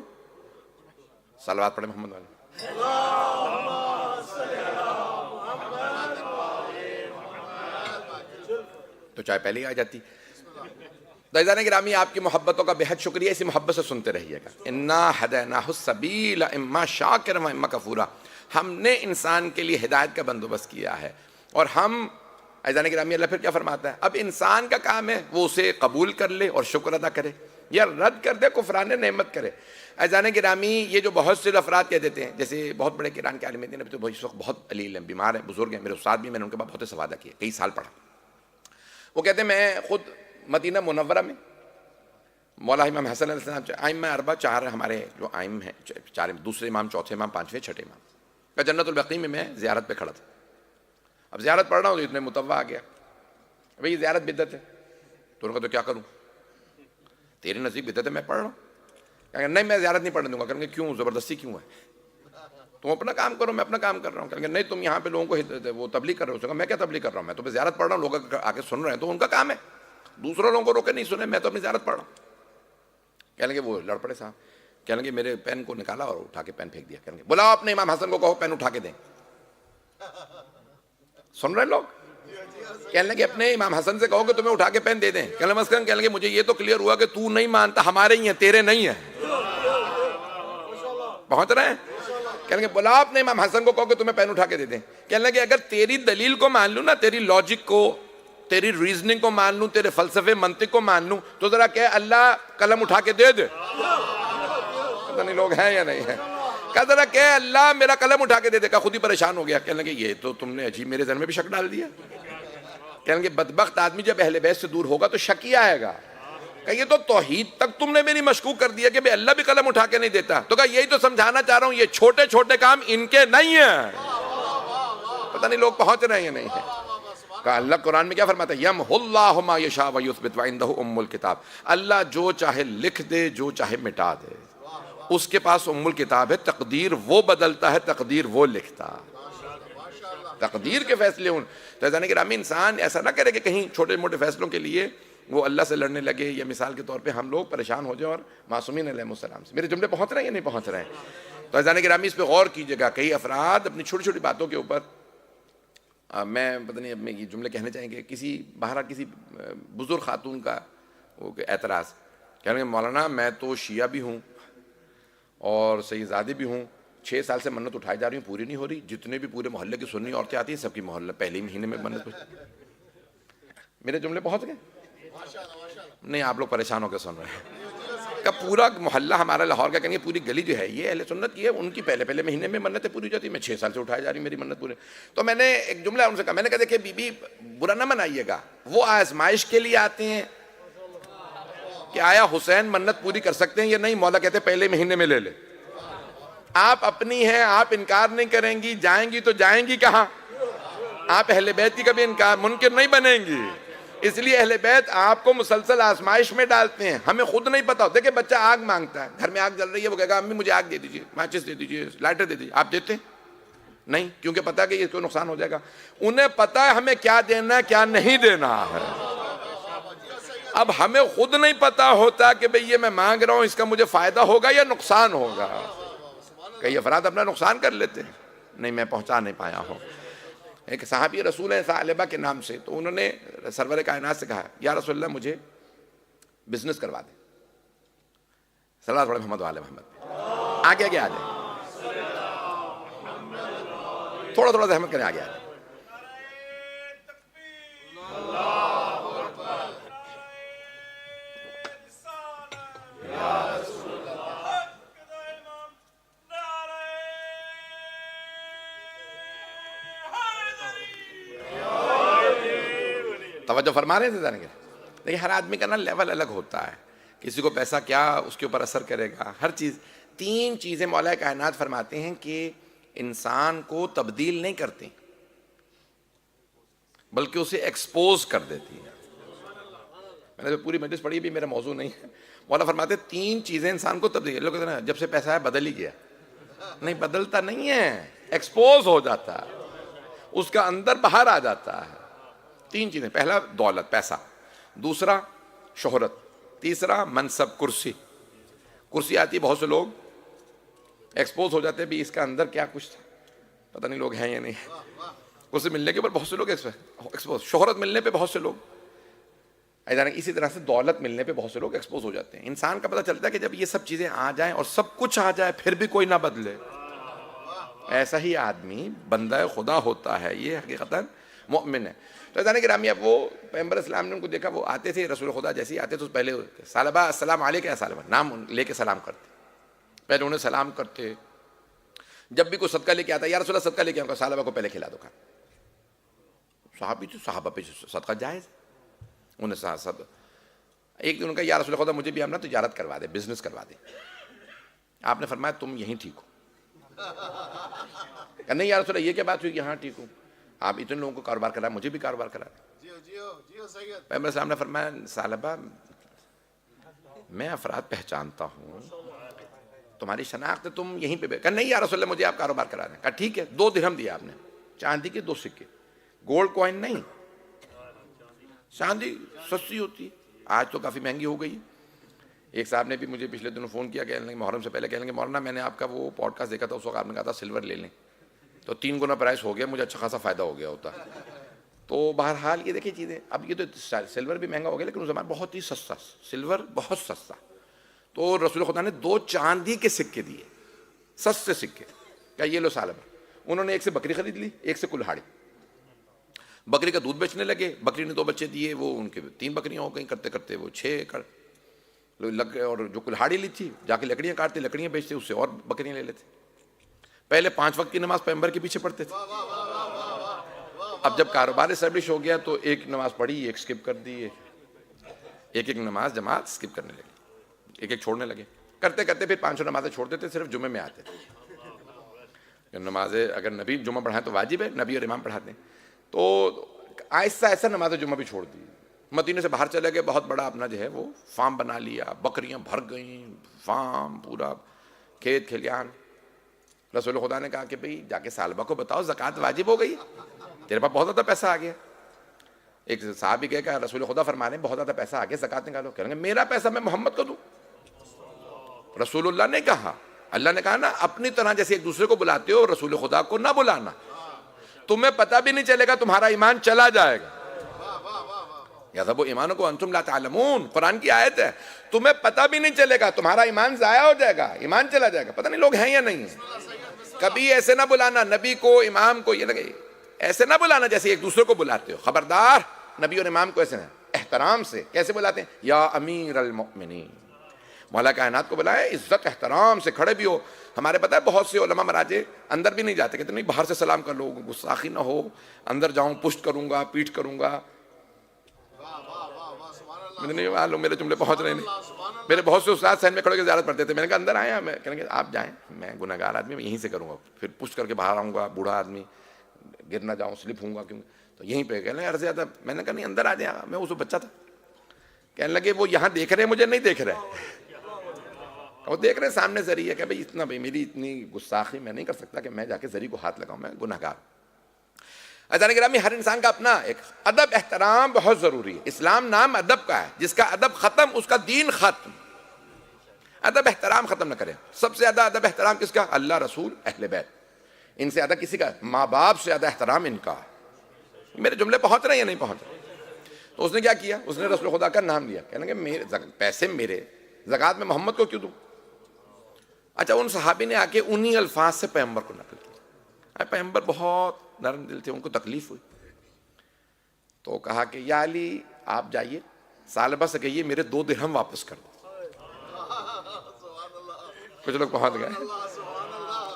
صلوات پڑھیں محمد والے. تو چائے پہلے ہی آ جاتی. عزیزان گرامی آپ کی محبتوں کا بہت شکریہ، اسی محبت سے سنتے رہیے گا. انا ہدیناہ السبیل اما شاکرا و اما کفورا. ہم نے انسان کے لیے ہدایت کا بندوبست کیا ہے، اور ہم عزیزان گرامی اللہ پھر کیا فرماتا ہے، اب انسان کا کام ہے وہ اسے قبول کر لے اور شکر ادا کرے، یا رد کر دے، کفران نعمت کرے. عزیزان گرامی یہ جو بہت سے افراد کہہ دیتے ہیں، جیسے بہت بڑے قرآن کے عالم دین ابھی تو اس وقت بہت علیل ہیں، بیمار ہیں، بزرگ ہیں، میرے استاد بھی، میں نے ان کے بعد بہت استفادہ کیا، کئی سال پڑھا. وہ کہتے ہیں میں خود مدینہ منورہ میں مولا امام حسن علیہ السلام ائمہ اربعہ 4 ہمارے جو ائم ہیں، 4 دوسرے امام، چوتھے امام، 5ویں، 6ٹھے امام کا جنت البقیع میں زیارت پہ کھڑا تھا. اب زیارت پڑھ رہا ہوں تو اتنے متوع آ گیا، بھئی یہ زیارت بدعت ہے. تو انہوں نے کہا تو کیا کروں، تیرے نزدیک بدعت ہے، میں پڑھ رہا ہوں. کہیں گے نہیں میں زیارت نہیں پڑھنے دوں گا. کہیں گے کیوں، زبردستی کیوں ہے، تم اپنا کام کرو، میں اپنا کام کر رہا ہوں. کہیں گے نہیں تم یہاں پہ لوگوں کو وہ تبلیغ کر رہے ہو. میں کیا تبلیغ کر رہا ہوں، میں تو زیارت پڑھ رہا ہوں، لوگ آ کے سن رہے ہیں تو ان کا کام ہے، دوسروں لوگوں کو روکے نہیں سنے، میں تو اپنی زیارت پڑھ رہا ہوں. کہنے لگے وہ لڑ پڑے صاحب، کہنے لگے میرے پین کو نکالا اور اٹھا کے پین پھینک دیا. کہنے لگے بلاؤ اپنے امام حسن کو، کہو پین اٹھا کے دیں. سن رہے لوگ؟ کہنے لگے اپنے امام حسن سے کہو کہ تمہیں اٹھا کے پین دے دیں. کہنے لگے مجھے یہ تو کلیئر ہوا کہ تو نہیں مانتا، ہمارے ہی ہیں، تیرے نہیں ہیں. پہنچ رہے ہیں؟ کہنے لگے بلاؤ اپنے امام حسن کو کہو کہ تمہیں پین اٹھا کے دے دیں. کہنے لگے اگر تیری دلیل کو مان لوں نا، تیری لاجک کو، تیری ریزننگ کو مان لوں، تیرے فلسفے منطق کو مان لوں، تو ذرا کہ اللہ قلم اٹھا کے دے دے. پتہ نہیں لوگ ہیں یا نہیں ہیں. کہا ذرا کہ اللہ میرا قلم اٹھا کے دے دے. کہا خود ہی پریشان ہو گیا. کہنے لگے یہ تو تم نے عجیب میرے ذہن میں بھی شک ڈال دیا. کہنے لگے بدبخت آدمی جب اہل بیت سے دور ہوگا تو شک ہی آئے گا. کہ یہ تو توحید تک تم نے میری مشکوک کر دیا کہ بھئی اللہ بھی قلم اٹھا کے نہیں دیتا. تو کہا یہی تو سمجھانا چاہ رہا ہوں، یہ چھوٹے چھوٹے کام ان کے نہیں ہیں. پتہ نہیں لوگ پہنچ رہے ہیں یا نہیں ہیں. کہا اللہ قرآن میں کیا فرماتا ہے، یمحو اللہ ما یشاء ویثبت وعندہ ام الکتاب. اللہ جو چاہے لکھ دے، جو چاہے مٹا دے، اس کے پاس ام الکتاب ہے. تقدیر وہ بدلتا ہے، تقدیر وہ لکھتا. تقدیر کے فیصلے ہوں. تو عزیزان گرامی انسان ایسا نہ کرے کہ کہیں چھوٹے موٹے فیصلوں کے لیے وہ اللہ سے لڑنے لگے، یا مثال کے طور پہ ہم لوگ پریشان ہو جائیں اور معصومین علیہ السلام سے. میرے جملے پہنچ رہے ہیں یا نہیں پہنچ رہے ہیں؟ تو عزیزان گرامی اس پہ غور کیجیے گا. کئی افراد اپنی چھوٹی چھوٹی باتوں کے اوپر، میں پتہ نہیں اب میں یہ جملے کہنے چاہیں گے، بہرحال کسی بزرگ خاتون کا اعتراض، کہنے کہ مولانا میں تو شیعہ بھی ہوں اور سیدزادی بھی ہوں، 6 سال سے منت اٹھائی جا رہی ہوں، پوری نہیں ہو رہی. جتنے بھی پورے محلے کی سنی عورتیں آتی ہیں سب کی محلہ پہلے مہینے میں منت. میرے جملے پہنچ گئے؟ نہیں آپ لوگ پریشان ہو کے سن رہے ہیں. کا پورا محلہ ہمارا لاہور کا، کہیں گے پوری گلی جو ہے یہ اہل سنت کی ہے، ان کی پہلے مہینے میں منتیں پوری ہو جاتی. میں 6 سال سے اٹھائی جا رہی میری منت پورے. تو میں نے ایک جملہ ان سے کہا، میں نے کہا دیکھیں بی بی برا نہ منائیے گا، وہ آزمائش کے لیے آتے ہیں کہ آیا حسین منت پوری کر سکتے ہیں یا نہیں. مولا کہتے پہلے مہینے میں لے لے. آپ اپنی ہیں، آپ انکار نہیں کریں گی، جائیں گی تو جائیں گی کہاں؟ آپ اہل بیت کی کبھی انکار منکر نہیں بنیں گی. اس لیے اہل بیت آپ کو مسلسل آزمائش میں ڈالتے ہیں. ہمیں خود نہیں پتا. دیکھیں بچہ آگ مانگتا ہے، گھر میں آگ جل رہی ہے، وہ کہے گا امی مجھے آگ دے دیجیے، ماچس دے دیجیے، لائٹر دے دیجیے. آپ دیتے نہیں، کیونکہ پتا کہ اس کو نقصان ہو جائے گا. انہیں پتا ہے ہمیں کیا دینا ہے کیا نہیں دینا ہے. اب ہمیں خود نہیں پتا ہوتا کہ بھئی یہ میں مانگ رہا ہوں اس کا مجھے فائدہ ہوگا یا نقصان ہوگا. کئی افراد اپنا نقصان کر لیتے ہیں. نہیں میں پہنچا نہیں پایا ہوں. ایک صحابی رسول ہیں ثعلبہ کے نام سے، تو انہوں نے سرور کائنات سے کہا یا رسول اللہ مجھے بزنس کروا دیں. صلوات پڑھیں محمد وآل محمد. آگے آ جائیں، تھوڑا تھوڑا زحمت کریں، آگے آ جائیں. توجہ فرما رہے تھے لیکن ہر آدمی کا نا لیول الگ ہوتا ہے. کسی کو پیسہ کیا اس کے اوپر اثر کرے گا, ہر چیز. 3 چیزیں مولا کائنات فرماتے ہیں کہ انسان کو تبدیل نہیں کرتی بلکہ اسے ایکسپوز کر دیتی ہے. میں نے پوری مجلس پڑھی بھی, میرا موضوع نہیں ہے. مولا فرماتے 3 چیزیں انسان کو تبدیل. لوگ کہتے ہیں نا جب سے پیسہ ہے بدل ہی گیا. نہیں, بدلتا نہیں ہے, ایکسپوز ہو جاتا ہے, اس کا اندر باہر آ جاتا ہے. 3 چیزیں. پہلا دولت, پیسہ. دوسرا شہرت. تیسرا منصب, کرسی. کرسی آتی ہے, بہت سے لوگ ایکسپوز ہو جاتے ہیں بھی اس کا اندر کیا کچھ تھا, پتہ نہیں لوگ ہیں یا نہیں. کرسی ملنے کے اوپر بہت سے لوگ ایکسپوز. شہرت ملنے پہ بہت سے لوگ, اسی طرح سے دولت ملنے پہ بہت سے لوگ ایکسپوز ہو جاتے ہیں. انسان کا پتہ چلتا ہے کہ جب یہ سب چیزیں آ جائیں اور سب کچھ آ جائے پھر بھی کوئی نہ بدلے, ایسا ہی آدمی بندہ خدا ہوتا ہے, یہ حقیقتاً مومن ہے. تو جانے گرامی, اب وہ پیغمبر اسلام نے ان کو دیکھا, وہ آتے تھے رسول خدا جیسے ہی آتے تو پہلے ثعلبہ السلام علیکم, ثعلبہ نام لے کے سلام کرتے, پہلے انہیں سلام کرتے. جب بھی کوئی صدقہ لے کے آتا, یا رسول اللہ صدقہ لے کے آؤں گا, ثعلبہ کو پہلے کھلا دو کھانا. صحابہ پہ صدقہ جائز. انہیں سب ایک دن ان کا, یا رسول خدا مجھے بھی ہم نا تجارت کروا دے, بزنس کروا دے. آپ نے فرمایا تم یہیں ٹھیک ہو. کہ نہیں یا رسول اللہ یہ کیا بات ہوئی, یہاں ٹھیک ہوں, آپ اتنے لوگوں کو کاروبار کرا, مجھے بھی کاروبار کرا دیں. پیغمبر السلام نے فرمایا ثعلبہ میں افراد پہچانتا ہوں, تمہاری شناخت ہے, تم یہیں پہ. کہ نہیں یا رسول اللہ مجھے آپ کاروبار کرا دیں. کہا ٹھیک ہے. 2 درہم دیا آپ نے, چاندی کے 2 سکے, گولڈ کوائن نہیں. چاندی سستی ہوتی ہے, آج تو کافی مہنگی ہو گئی. ایک صاحب نے بھی مجھے پچھلے دنوں فون کیا, کہنے لگے محرم سے پہلے, کہنے لگے مولانا میں نے آپ کا وہ پوڈ کاسٹ دیکھا تھا, اس وقت آپ نے کہا تھا سلور لے لیں, تو 3 گنا پرائس ہو گیا, مجھے اچھا خاصا فائدہ ہو گیا ہوتا. تو بہرحال یہ دیکھیں چیزیں, اب یہ تو سلور بھی مہنگا ہو گیا لیکن اس زمانے بہت ہی سستا, سلور بہت سستا. تو رسول خدا نے 2 چاندی کے سکے دیے, سستے سکے. کیا یہ لو ثعلبہ. انہوں نے ایک سے بکری خرید لی, ایک سے کلہاڑی. بکری کا دودھ بیچنے لگے, بکری نے 2 بچے دیے, وہ ان کے 3 بکریاں ہو گئیں, کرتے کرتے وہ 6 لگ گئے. اور جو کلہاڑی لی تھی جا کے لکڑیاں کاٹتے, لکڑیاں بیچتے, اس سے اور بکریاں لے لیتے. پہلے 5 وقت کی نماز پیغمبر کے پیچھے پڑھتے تھے. اب جب کاروبار اسٹیبلش ہو گیا تو ایک نماز پڑھی, ایک سکپ کر دی, ایک نماز جماعت سکپ کرنے لگے, ایک چھوڑنے لگے. کرتے کرتے پھر 500 نمازیں چھوڑ دیتے, صرف جمعے میں آتے تھے. نمازیں اگر نبی جمعہ پڑھائیں تو واجب ہے, نبی اور امام پڑھاتے ہیں. تو آہستہ آہستہ نماز جمعہ بھی چھوڑ دی. مدینے سے باہر چلے گئے, بہت بڑا اپنا جو ہے وہ فارم بنا لیا, بکریاں بھر گئیں, فارم پورا, کھیت کھلیان. رسول خدا نے کہا کہ بھئی جا کے ثعلبہ کو بتاؤ زکوٰۃ واجب ہو گئی, تیرے پاس بہت زیادہ پیسہ آ گیا. ایک صحابی کہے کہ رسول خدا فرما رہے ہیں بہت زیادہ پیسہ آ گیا, زکوٰۃ نکالو. کہیں گے میرا پیسہ میں محمد کو دوں. رسول اللہ نے کہا, اللہ نے کہا نا اپنی طرح جیسے ایک دوسرے کو بلاتے ہو رسول خدا کو نہ بلانا, تمہیں پتہ بھی نہیں چلے گا, تمہارا ایمان چلا جائے گا. یذهب ایمانکم وانتم لا تعلمون, قرآن کی آیت ہے. تمہیں پتہ بھی نہیں چلے گا, تمہارا ایمان ضائع ہو جائے گا, ایمان چلا جائے گا. پتہ نہیں لوگ ہیں یا نہیں ہیں. کبھی ایسے نہ بلانا نبی کو, امام کو, یہ لگے ایسے نہ بلانا جیسے ایک دوسرے کو بلاتے ہو. خبردار, نبی اور امام کو ایسے نہ, احترام سے. کیسے بلاتے ہیں, یا امیر المؤمنین. مولا کائنات کو بلائے عزت احترام سے, کھڑے بھی ہو. ہمارے پتہ ہے بہت سے علماء مراجع اندر بھی نہیں جاتے, کہتے نہیں باہر سے سلام کر لو, گستاخی نہ ہو, اندر جاؤں پشت کروں گا, پیٹھ کروں گا. مجھے نہیں معلوم میرے جملے پہنچ رہے نہیں. میرے بہت سے استاد سین میں کھڑے کے زیارت پڑھتے تھے, میں نے کہا اندر آئے, میں کہیں گے آپ جائیں, میں گناہ گار آدمی, میں یہیں سے کروں گا, پھر پشت کر کے باہر آؤں گا, بوڑھا آدمی, گر نہ جاؤں, سلپ ہوں گا, کیوں تو یہیں پہ. کہنے لگے عرض زیادہ, میں نے کہا نہیں اندر آ جائیں, میں اس بچہ تھا. کہنے لگے وہ یہاں دیکھ رہے, مجھے نہیں دیکھ رہے, وہ دیکھ رہے سامنے زری ہے. کہ بھائی اتنا, بھائی میری اتنی گستاخی میں نہیں کر سکتا کہ میں جا کے زری کو ہاتھ لگاؤں, میں گناہ گار. عزیزان گرامی, ہر انسان کا اپنا ایک ادب احترام بہت ضروری ہے. اسلام نام ادب کا ہے, جس کا ادب ختم اس کا دین ختم. ادب احترام ختم نہ کرے. سب سے زیادہ ادب احترام کس کا, اللہ رسول اہل بیت, ان سے زیادہ کسی کا, ماں باپ سے زیادہ احترام ان کا. میرے جملے پہنچ رہے ہیں یا نہیں پہنچ رہے؟ تو اس نے کیا کیا, اس نے رسول خدا کا نام لیا, کہنے لگے پیسے میرے, زکوٰۃ میں محمد کو کیوں دوں. اچھا, ان صحابی نے آ کے انہی الفاظ سے پیغمبر کو نقل کیا. پیغمبر بہت نرم دل تھے, ان کو تکلیف ہوئی, تو کہا کہ یا علی آپ جائیے, ثعلبہ سے کہیے میرے 2 درہم واپس کر دو. کچھ لوگ پہنچ گئے.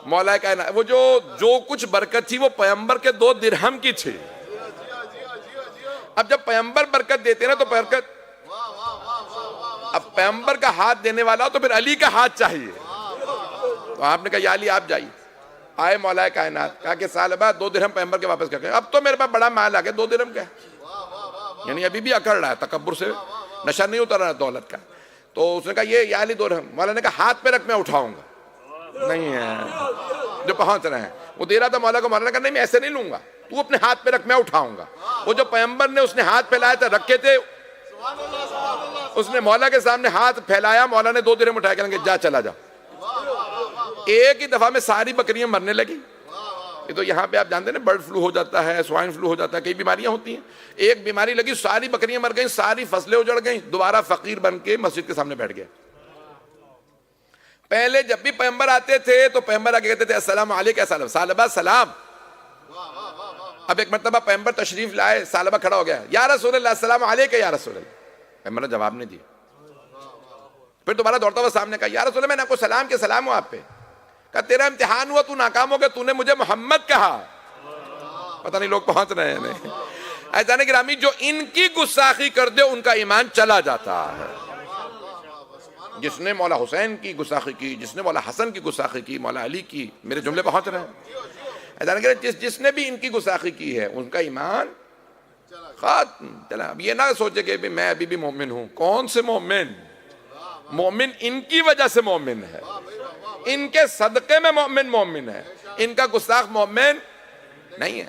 مولا کائنات, وہ جو کچھ برکت تھی وہ پیغمبر کے 2 درہم کی تھی. اب جب پیغمبر برکت دیتے ہیں نا تو برکت، اب پیغمبر کا ہاتھ دینے والا ہو تو پھر علی کا ہاتھ چاہیے. تو آپ نے کہا یا علی آپ جائیے. آئے مولا کائنات، کہا کہ سال بعد 2 درہم پیغمبر کے واپس کر کے. اب تو میرے پاس بڑا مال آ گیا، 2 درہم کیا، یعنی ابھی بھی اکڑ رہا ہے، تکبر سے نشہ نہیں اتر رہا دولت کا. تو اس نے کہا یہ یا علی 2 درہم. مولا نے کہا ہاتھ پہ رکھ میں اٹھاؤں گا. نہیں ہے جو پہنچ رہے ہیں، وہ دے رہا تھا مولا کو. مولا نے کہا نہیں میں ایسے نہیں لوں گا، تو اپنے ہاتھ پہ رکھ میں اٹھاؤں گا. وہ جو پیغمبر نے اس نے ہاتھ پھیلائے تھے رکھے تھے، اس نے مولا کے سامنے ہاتھ پھیلایا، مولا نے 2 درہم اٹھایا، کہیں گے جا چلا جا. ایک ہی دفعہ میں ساری بکریاں مرنے لگی. یہ تو یہاں پہ آپ جانتے ہیں نا، برڈ فلو ہو جاتا ہے، سوائن فلو ہو جاتا ہے، کئی بیماریاں ہوتی ہیں. ایک بیماری لگی، ساری بکریاں مر گئیں، ساری فصلیں اجڑ گئیں. دوبارہ فقیر بن کے مسجد کے سامنے بیٹھ گیا. پہلے جب بھی پیغمبر آتے تھے تو پیغمبر آگے کہتے تھے السلام علیکم سالبہ، سالبہ سلام. اب ایک مرتبہ پیغمبر تشریف لائے، سالبہ کھڑا ہو گیا، یا رسول اللہ السلام علیکم یا رسول اللہ. پیغمبر نے جواب نہیں دیا. پھر دوبارہ دوڑتا ہوا سامنے کہا یا رسول اللہ میں نے آپ کو سلام کیا، سلام ہوں آپ پہ. کہا تیرا امتحان ہوا، تو ناکام ہو گیا، تو نے مجھے محمد کہا. پتہ نہیں لوگ پہنچ رہے ہیں نہیں. ایسا نہیں گرامی، جو ان کی گستاخی کر دے ان کا ایمان چلا جاتا ہے. جس نے مولا حسین کی گستاخی کی، جس نے مولا حسن کی گستاخی کی، مولا علی کی، میرے جملے پہنچ رہے ہیں. ایسا نہیں کہ جس نے بھی ان کی گستاخی کی ہے ان کا ایمان ختم. چلا اب یہ نہ سوچے کہ میں ابھی بھی مومن ہوں. کون سے مومن؟ مومن ان کی وجہ سے مومن ہے، ان کے صدقے میں مومن ہے، ان کا گستاخ مومن نہیں ہے.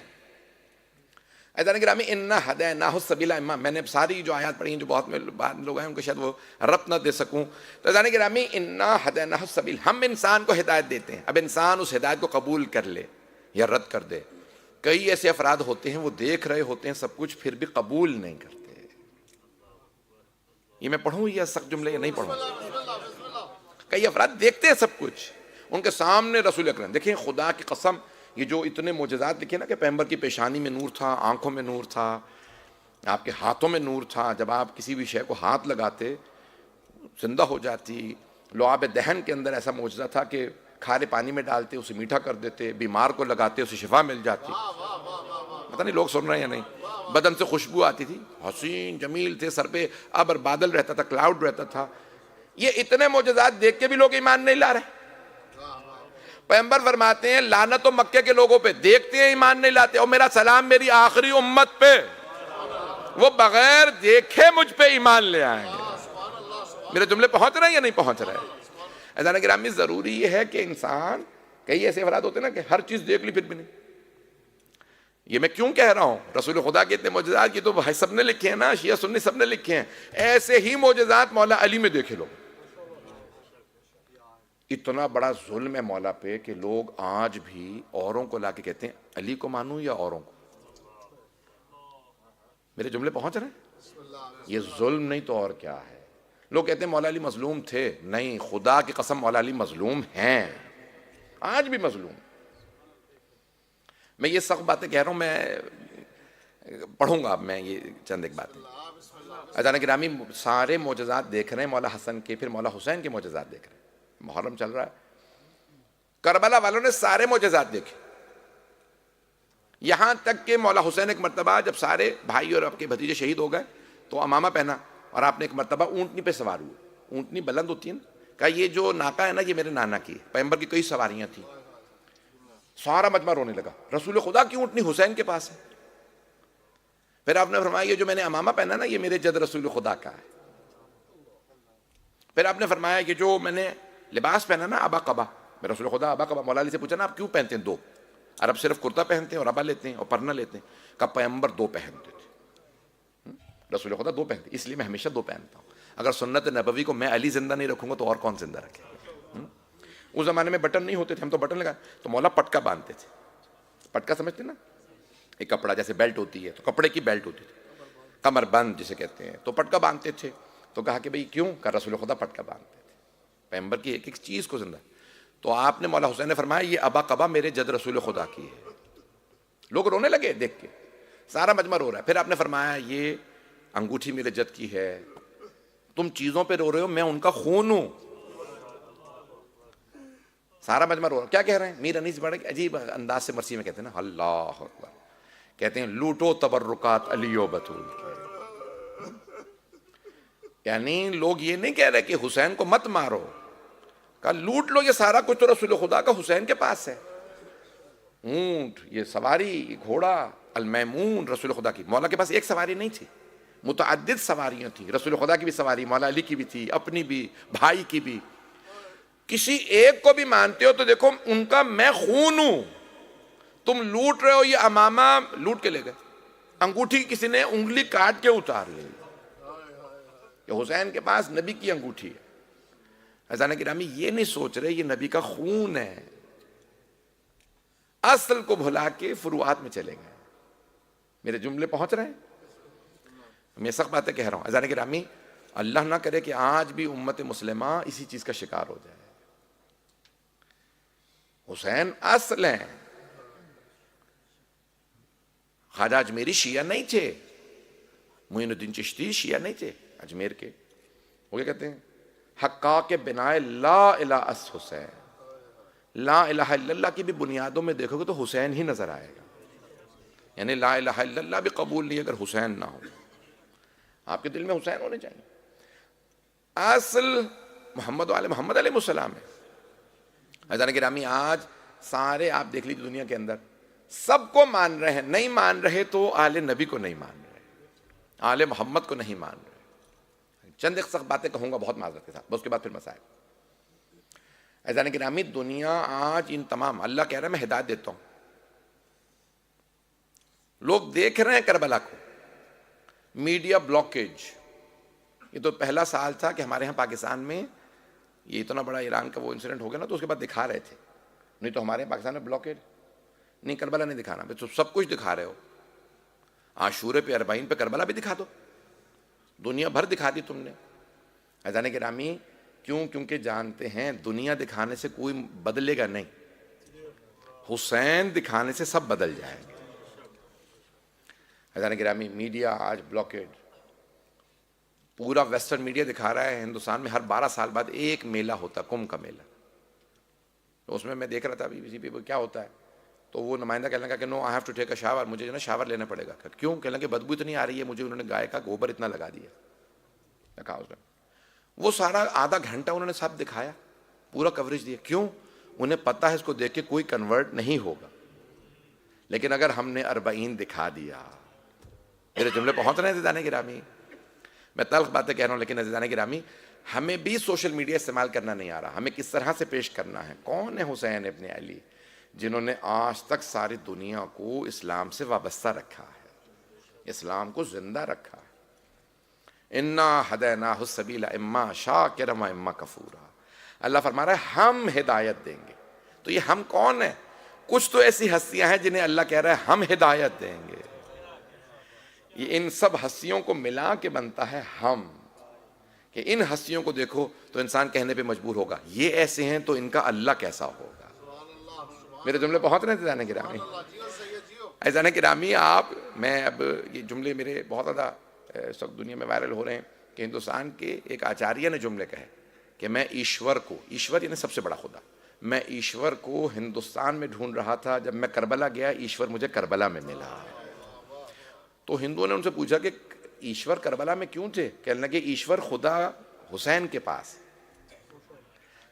ایسا نہیں گرامی انا ہدیناہ السبیل، میں نے ساری جو آیات پڑھی ہیں جو بہت لوگ ہیں ان کو شاید وہ ربط نہ دے سکوں. تو ایسا نہیں گرامی انا ہدیناہ السبیل، ہم انسان کو ہدایت دیتے ہیں. اب انسان اس ہدایت کو قبول کر لے یا رد کر دے. کئی ایسے افراد ہوتے ہیں وہ دیکھ رہے ہوتے ہیں سب کچھ، پھر بھی قبول نہیں کرتے. یہ میں پڑھوں یہ سخت جملے یا نہیں پڑھوں؟ کئی افراد دیکھتے ہیں سب کچھ، ان کے سامنے رسول اکرم دیکھیں، خدا کی قسم یہ جو اتنے معجزات لکھے نا کہ پیغمبر کی پیشانی میں نور تھا، آنکھوں میں نور تھا، آپ کے ہاتھوں میں نور تھا، جب آپ کسی بھی شے کو ہاتھ لگاتے زندہ ہو جاتی. لعاب دہن کے اندر ایسا معجزہ تھا کہ کھارے پانی میں ڈالتے اسے میٹھا کر دیتے، بیمار کو لگاتے اسے شفا مل جاتی. پتہ نہیں لوگ سن رہے ہیں یا نہیں. بدن سے خوشبو آتی تھی، حسین جمیل تھے، سر پہ ابر بادل رہتا تھا، کلاؤڈ رہتا تھا. یہ اتنے معجزات دیکھ کے بھی لوگ ایمان نہیں لا رہے. پیغمبر فرماتے ہیں لعنت و مکے کے لوگوں پہ، دیکھتے ہیں ایمان نہیں لاتے. اور میرا سلام میری آخری امت پہ، وہ بغیر دیکھے مجھ پہ ایمان لے آئیں گے. میرے جملے پہنچ رہے ہیں یا نہیں پہنچ رہے؟ ایسا گرامی ضروری یہ ہے کہ انسان، کئی ایسے افراد ہوتے ہیں نا کہ ہر چیز دیکھ لی پھر بھی نہیں. یہ میں کیوں کہہ رہا ہوں؟ رسول خدا کے اتنے معجزات کی تو بھائی سب نے لکھے ہیں نا، شیعہ سنی سب نے لکھے ہیں. ایسے ہی معجزات مولا علی میں دیکھے لوگ. اتنا بڑا ظلم ہے مولا پہ کہ لوگ آج بھی اوروں کو لا کے کہتے ہیں علی کو مانوں یا اوروں کو. میرے جملے پہنچ رہے ہیں؟ یہ ظلم نہیں تو اور کیا ہے. لوگ کہتے ہیں مولا علی مظلوم تھے، نہیں، خدا کی قسم مولا علی مظلوم ہیں، آج بھی مظلوم. میں یہ سخت باتیں کہہ رہا ہوں، میں پڑھوں گا اب میں یہ چند ایک باتیں. اذان گرامی سارے معجزات دیکھ رہے ہیں مولا حسن کے، پھر مولا حسین کے معجزات دیکھ رہے ہیں. محرم چل رہا ہے، کربلا والوں نے سارے معجزات دیکھے. یہاں تک کہ مولا حسین ایک مرتبہ جب سارے بھائی اور آپ کے بھتیجے شہید ہو گئے تو امامہ پہنا اور آپ نے ایک مرتبہ اونٹنی پہ سوار ہوئے. اونٹنی بلند ہوتی ہے نا، کہا یہ جو ناکا ہے نا یہ میرے نانا کی. پیغمبر کی کئی سواریاں تھیں. سارا مجمع رونے لگا. رسول خدا کی اونٹنی حسین کے پاس ہے. پھر آپ نے فرمایا یہ جو میں نے امامہ پہنا نا یہ میرے جد رسول خدا کا ہے. پھر آپ نے فرمایا کہ جو میں نے لباس پہنا نا ابا قبا، میں رسول خدا ابا قبا. مولا علی سے پوچھا نا آپ کیوں پہنتے ہیں 2؟ عرب صرف کرتا پہنتے ہیں اور ابا لیتے ہیں اور پرنا لیتے ہیں. کہا پیغمبر 2 پہنتے تھے، رسول خدا 2 پہنتے، اس لیے میں ہمیشہ 2 پہنتا ہوں. اگر سنت نبوی کو میں علی زندہ نہیں رکھوں گا تو اور کون زندہ رکھے؟ اس زمانے میں بٹن نہیں ہوتے تھے، ہم تو بٹن لگا تو مولا پٹکا باندھتے تھے. پٹکا سمجھتے نا، ایک کپڑا جیسے بیلٹ ہوتی ہے تو کپڑے کی بیلٹ ہوتی تھی، کمر بند جسے کہتے ہیں، تو پٹکا باندھتے تھے. تو کہا کہ بھئی کیوں؟ کہا رسول خدا پٹکا باندھتے تھے پیغمبر کی ایک ایک چیز کو زندہ. تو آپ نے مولا حسین نے فرمایا یہ ابا قبا میرے جد رسول خدا کی ہے. لوگ رونے لگے دیکھ کے، سارا مجمع رو رہا ہے. پھر آپ نے فرمایا یہ انگوٹھی میرے جد کی ہے. تم چیزوں پہ رو رہے ہو، میں ان کا خون ہوں. سارا مجمع رو رہا. کیا کہہ رہے ہیں؟ میر انیس بڑے عجیب انداز سے مرثی میں کہتے ہیں نا اللہ اکبر، کہتے ہیں لوٹو تبرکات علی و بطول کے. یعنی لوگ یہ نہیں کہہ رہے کہ حسین کو مت مارو، کہا لوٹ لو، یہ سارا کچھ تو رسول خدا کا حسین کے پاس ہے. اونٹ، یہ سواری، یہ گھوڑا، المیمون رسول خدا کی. مولا کے پاس ایک سواری نہیں تھی، متعدد سواریاں تھیں. رسول خدا کی بھی سواری، مولا علی کی بھی تھی، اپنی بھی، بھائی کی بھی. کسی ایک کو بھی مانتے ہو تو دیکھو ان کا میں خون ہوں. تم لوٹ رہے ہو، یہ امامہ لوٹ کے لے گئے، انگوٹھی کسی نے انگلی کاٹ کے اتار لی کہ حسین کے پاس نبی کی انگوٹھی ہے. عزیزان گرامی یہ نہیں سوچ رہے یہ نبی کا خون ہے، اصل کو بھلا کے فروعات میں چلے گئے. میرے جملے پہنچ رہے ہیں؟ میں سخت باتیں کہہ رہا ہوں. عزیزان گرامی اللہ نہ کرے کہ آج بھی امت مسلمہ اسی چیز کا شکار ہو جائے. حسین اصل ہیں. خواجہ اجمیری شیعہ نہیں تھے، معین الدین چشتی شیعہ نہیں تھے اجمیر کے. وہ کیا کہتے ہیں؟ حقاق بنائے لا الہ اس حسین. لا الہ الا اللہ کی بھی بنیادوں میں دیکھو گے تو حسین ہی نظر آئے گا. یعنی لا الہ الا اللہ بھی قبول نہیں اگر حسین نہ ہو. آپ کے دل میں حسین ہونے چاہیے. اصل محمد و آل محمد علیہ السلام ہے. عزیزان گرامی آج سارے آپ دیکھ لیجیے دنیا کے اندر سب کو مان رہے ہیں، نہیں مان رہے تو آل نبی کو نہیں مان رہے، آل محمد کو نہیں مان رہے. چند ایک سخت باتیں کہوں گا بہت معذرت کے ساتھ، بس اس کے بعد پھر مسائل. عزیزان گرامی دنیا آج ان تمام، اللہ کہہ رہا ہے میں ہدایت دیتا ہوں. لوگ دیکھ رہے ہیں کربلا کو، میڈیا بلاکیج. یہ تو پہلا سال تھا کہ ہمارے ہاں پاکستان میں یہ اتنا بڑا ایران کا وہ انسیڈنٹ ہو گیا نا، تو اس کے بعد دکھا رہے تھے. نہیں تو ہمارے پاکستان میں بلاکیج نہیں، کربلا نہیں دکھانا. تو سب کچھ دکھا رہے ہو. عاشورے پہ، اربعین پہ کربلا بھی دکھا دو، دنیا بھر دکھا دی تم نے. عزیزان گرامی کیوں؟ کیونکہ جانتے ہیں دنیا دکھانے سے کوئی بدلے گا نہیں، حسین دکھانے سے سب بدل جائے گا. عزیزان گرامی میڈیا آج بلاکیڈ. پورا ویسٹرن میڈیا دکھا رہا ہے ہندوستان میں ہر 12 سال بعد ایک میلہ ہوتا ہے، کمبھ کا میلہ. تو اس میں دیکھ رہا تھا اسی پہ کیا ہوتا ہے، تو وہ نمائندہ کہنے لگا کہ no I have to take a shower, مجھے جو ہے نا شاور لینا پڑے گا. کیوں؟ کہنے لگے بدبو اتنی آ رہی ہے مجھے، انہوں نے گائے کا گوبر اتنا لگا دیا. کہا اس نے وہ سارا آدھا گھنٹہ انہوں نے سب دکھایا، پورا کوریج دیا. کیوں؟ انہیں پتہ ہے اس کو دیکھ کے کوئی کنورٹ نہیں ہوگا. لیکن اگر ہم نے اربعین دکھا دیا، میرے جملے پہنچ رہے ہیں عزیزان گرامی؟ میں تلخ باتیں کہہ رہا ہوں لیکن عزیزان گرامی ہمیں بھی سوشل میڈیا استعمال کرنا نہیں آ رہا. ہمیں کس طرح سے پیش کرنا ہے. کون ہے حسین ابن علی جنہوں نے آج تک ساری دنیا کو اسلام سے وابستہ رکھا ہے، اسلام کو زندہ رکھا ہے. انا ہدیناہ السبیل اما شاکرا و اما کفورا. اللہ فرما رہا ہے ہم ہدایت دیں گے. تو یہ ہم کون ہیں؟ کچھ تو ایسی ہستیاں ہیں جنہیں اللہ کہہ رہا ہے ہم ہدایت دیں گے. یہ ان سب ہستیوں کو ملا کے بنتا ہے ہم. کہ ان ہستیوں کو دیکھو تو انسان کہنے پہ مجبور ہوگا یہ ایسے ہیں تو ان کا اللہ کیسا ہوگا. میرے جملے پہنچ رہے ہیں عزیزان گرامی؟ عزیزان گرامی میں اب یہ جملے میرے بہت زیادہ اس وقت دنیا میں وائرل ہو رہے ہیں کہ ہندوستان کے ایک آچاریہ نے جملے کہے کہ میں ایشور کو، ایشور یعنی سب سے بڑا خدا، میں ایشور کو ہندوستان میں ڈھونڈ رہا تھا، جب میں کربلا گیا ایشور مجھے کربلا میں ملا. تو ہندوؤں نے ان سے پوچھا کہ ایشور کربلا میں کیوں تھے؟ کہنے لگے ایشور خدا حسین کے پاس،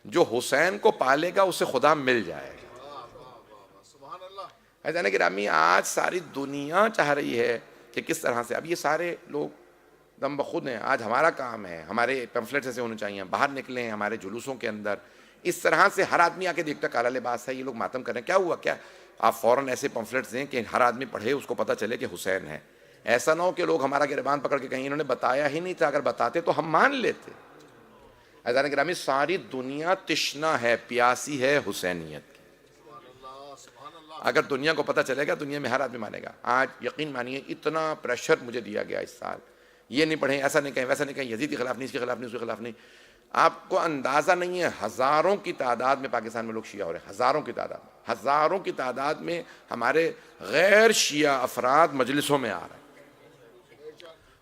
جو حسین کو پالے گا اسے خدا مل جائے گا. عزیزان گرامی آج ساری دنیا چاہ رہی ہے کہ کس طرح سے، اب یہ سارے لوگ دم بخود ہیں. آج ہمارا کام ہے، ہمارے پیمفلیٹس ایسے ہونے چاہیے، باہر نکلیں ہمارے جلوسوں کے اندر اس طرح سے ہر آدمی آ کے دیکھتا کالا لباس ہے، یہ لوگ ماتم کر رہے ہیں، کیا ہوا کیا؟ آپ فوراً ایسے پیمفلیٹس دیں کہ ہر آدمی پڑھے، اس کو پتہ چلے کہ حسین ہے. ایسا نہ ہو کہ لوگ ہمارا گریبان پکڑ کے کہیں انہوں نے بتایا ہی نہیں تھا، اگر بتاتے تو ہم مان لیتے. عزیزان گرامی ساری دنیا تشنا ہے، پیاسی ہے حسینیت کی. اگر دنیا کو پتہ چلے گا دنیا میں ہر آدمی مانے گا. آج یقین مانیے اتنا پریشر مجھے دیا گیا اس سال، یہ نہیں پڑھیں، ایسا نہیں کہیں، ویسا نہیں کہیں، یزید کے خلاف نہیں، اس کے خلاف نہیں، اس کے خلاف نہیں. آپ کو اندازہ نہیں ہے ہزاروں کی تعداد میں پاکستان میں لوگ شیعہ ہو رہے ہیں، ہزاروں کی تعداد میں ہمارے غیر شیعہ افراد مجلسوں میں آ رہے ہیں.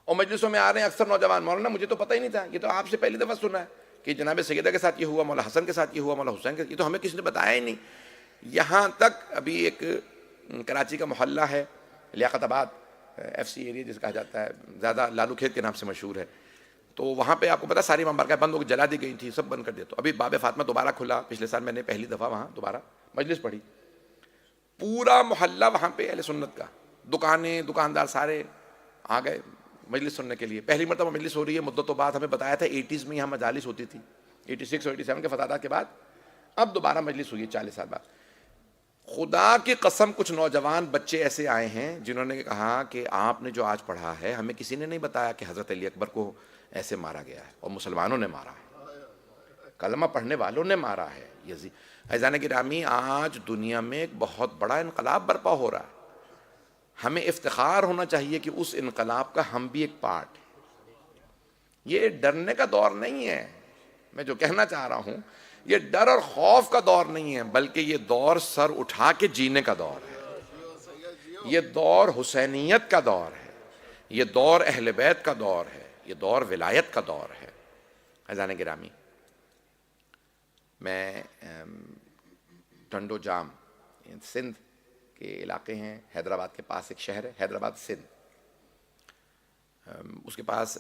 اور مجلسوں میں آ رہے ہیں اکثر نوجوان، مولانا مجھے تو پتہ ہی نہیں تھا، یہ تو آپ سے پہلی دفعہ سنا ہے کہ جناب سیدہ کے ساتھ یہ ہوا، مولا حسن کے ساتھ یہ ہوا، مولا حسین کے ساتھ، یہ تو ہمیں کسی نے بتایا ہی نہیں. یہاں تک ابھی ایک کراچی کا محلہ ہے لیاقت آباد ایف سی ایریا جس کہا جاتا ہے، زیادہ لالو کھیت کے نام سے مشہور ہے، تو وہاں پہ آپ کو پتا ساری بارگاہیں بند ہو کے جلا دی گئی تھی، سب بند کر دیا. تو ابھی باب فاطمہ دوبارہ کھلا، پچھلے سال میں نے پہلی دفعہ وہاں دوبارہ مجلس پڑھی. پورا محلہ وہاں پہ اہل سنت کا، دکانیں دکاندار سارے آ گئے مجلس سننے کے لیے. پہلی مرتبہ مجلس ہو رہی ہے مدتوں بعد. ہمیں بتایا تھا 80s میں یہاں مجالس ہوتی تھی، 86 اور 87 کے فسادات کے بعد اب دوبارہ مجلس ہوئی ہے 40 سال بعد. خدا کی قسم کچھ نوجوان بچے ایسے آئے ہیں جنہوں نے کہا کہ آپ نے جو آج پڑھا ہے ہمیں کسی نے نہیں بتایا کہ حضرت علی اکبر کو ایسے مارا گیا ہے اور مسلمانوں نے مارا ہے، کلمہ پڑھنے والوں نے مارا ہے. عزیزان گرامی، آج دنیا میں ایک بہت بڑا انقلاب برپا ہو رہا ہے. ہمیں افتخار ہونا چاہیے کہ اس انقلاب کا ہم بھی ایک پارٹ ہیں. یہ ڈرنے کا دور نہیں ہے. میں جو کہنا چاہ رہا ہوں، یہ ڈر اور خوف کا دور نہیں ہے، بلکہ یہ دور سر اٹھا کے جینے کا دور ہے. یہ دور حسینیت کا دور ہے، یہ دور اہل بیت کا دور ہے، یہ دور ولایت کا دور ہے. عزیزان گرامی، میں ٹنڈو جام سندھ کے علاقے ہیں، حیدرآباد کے پاس ایک شہر ہے حیدرآباد سندھ، اس کے پاس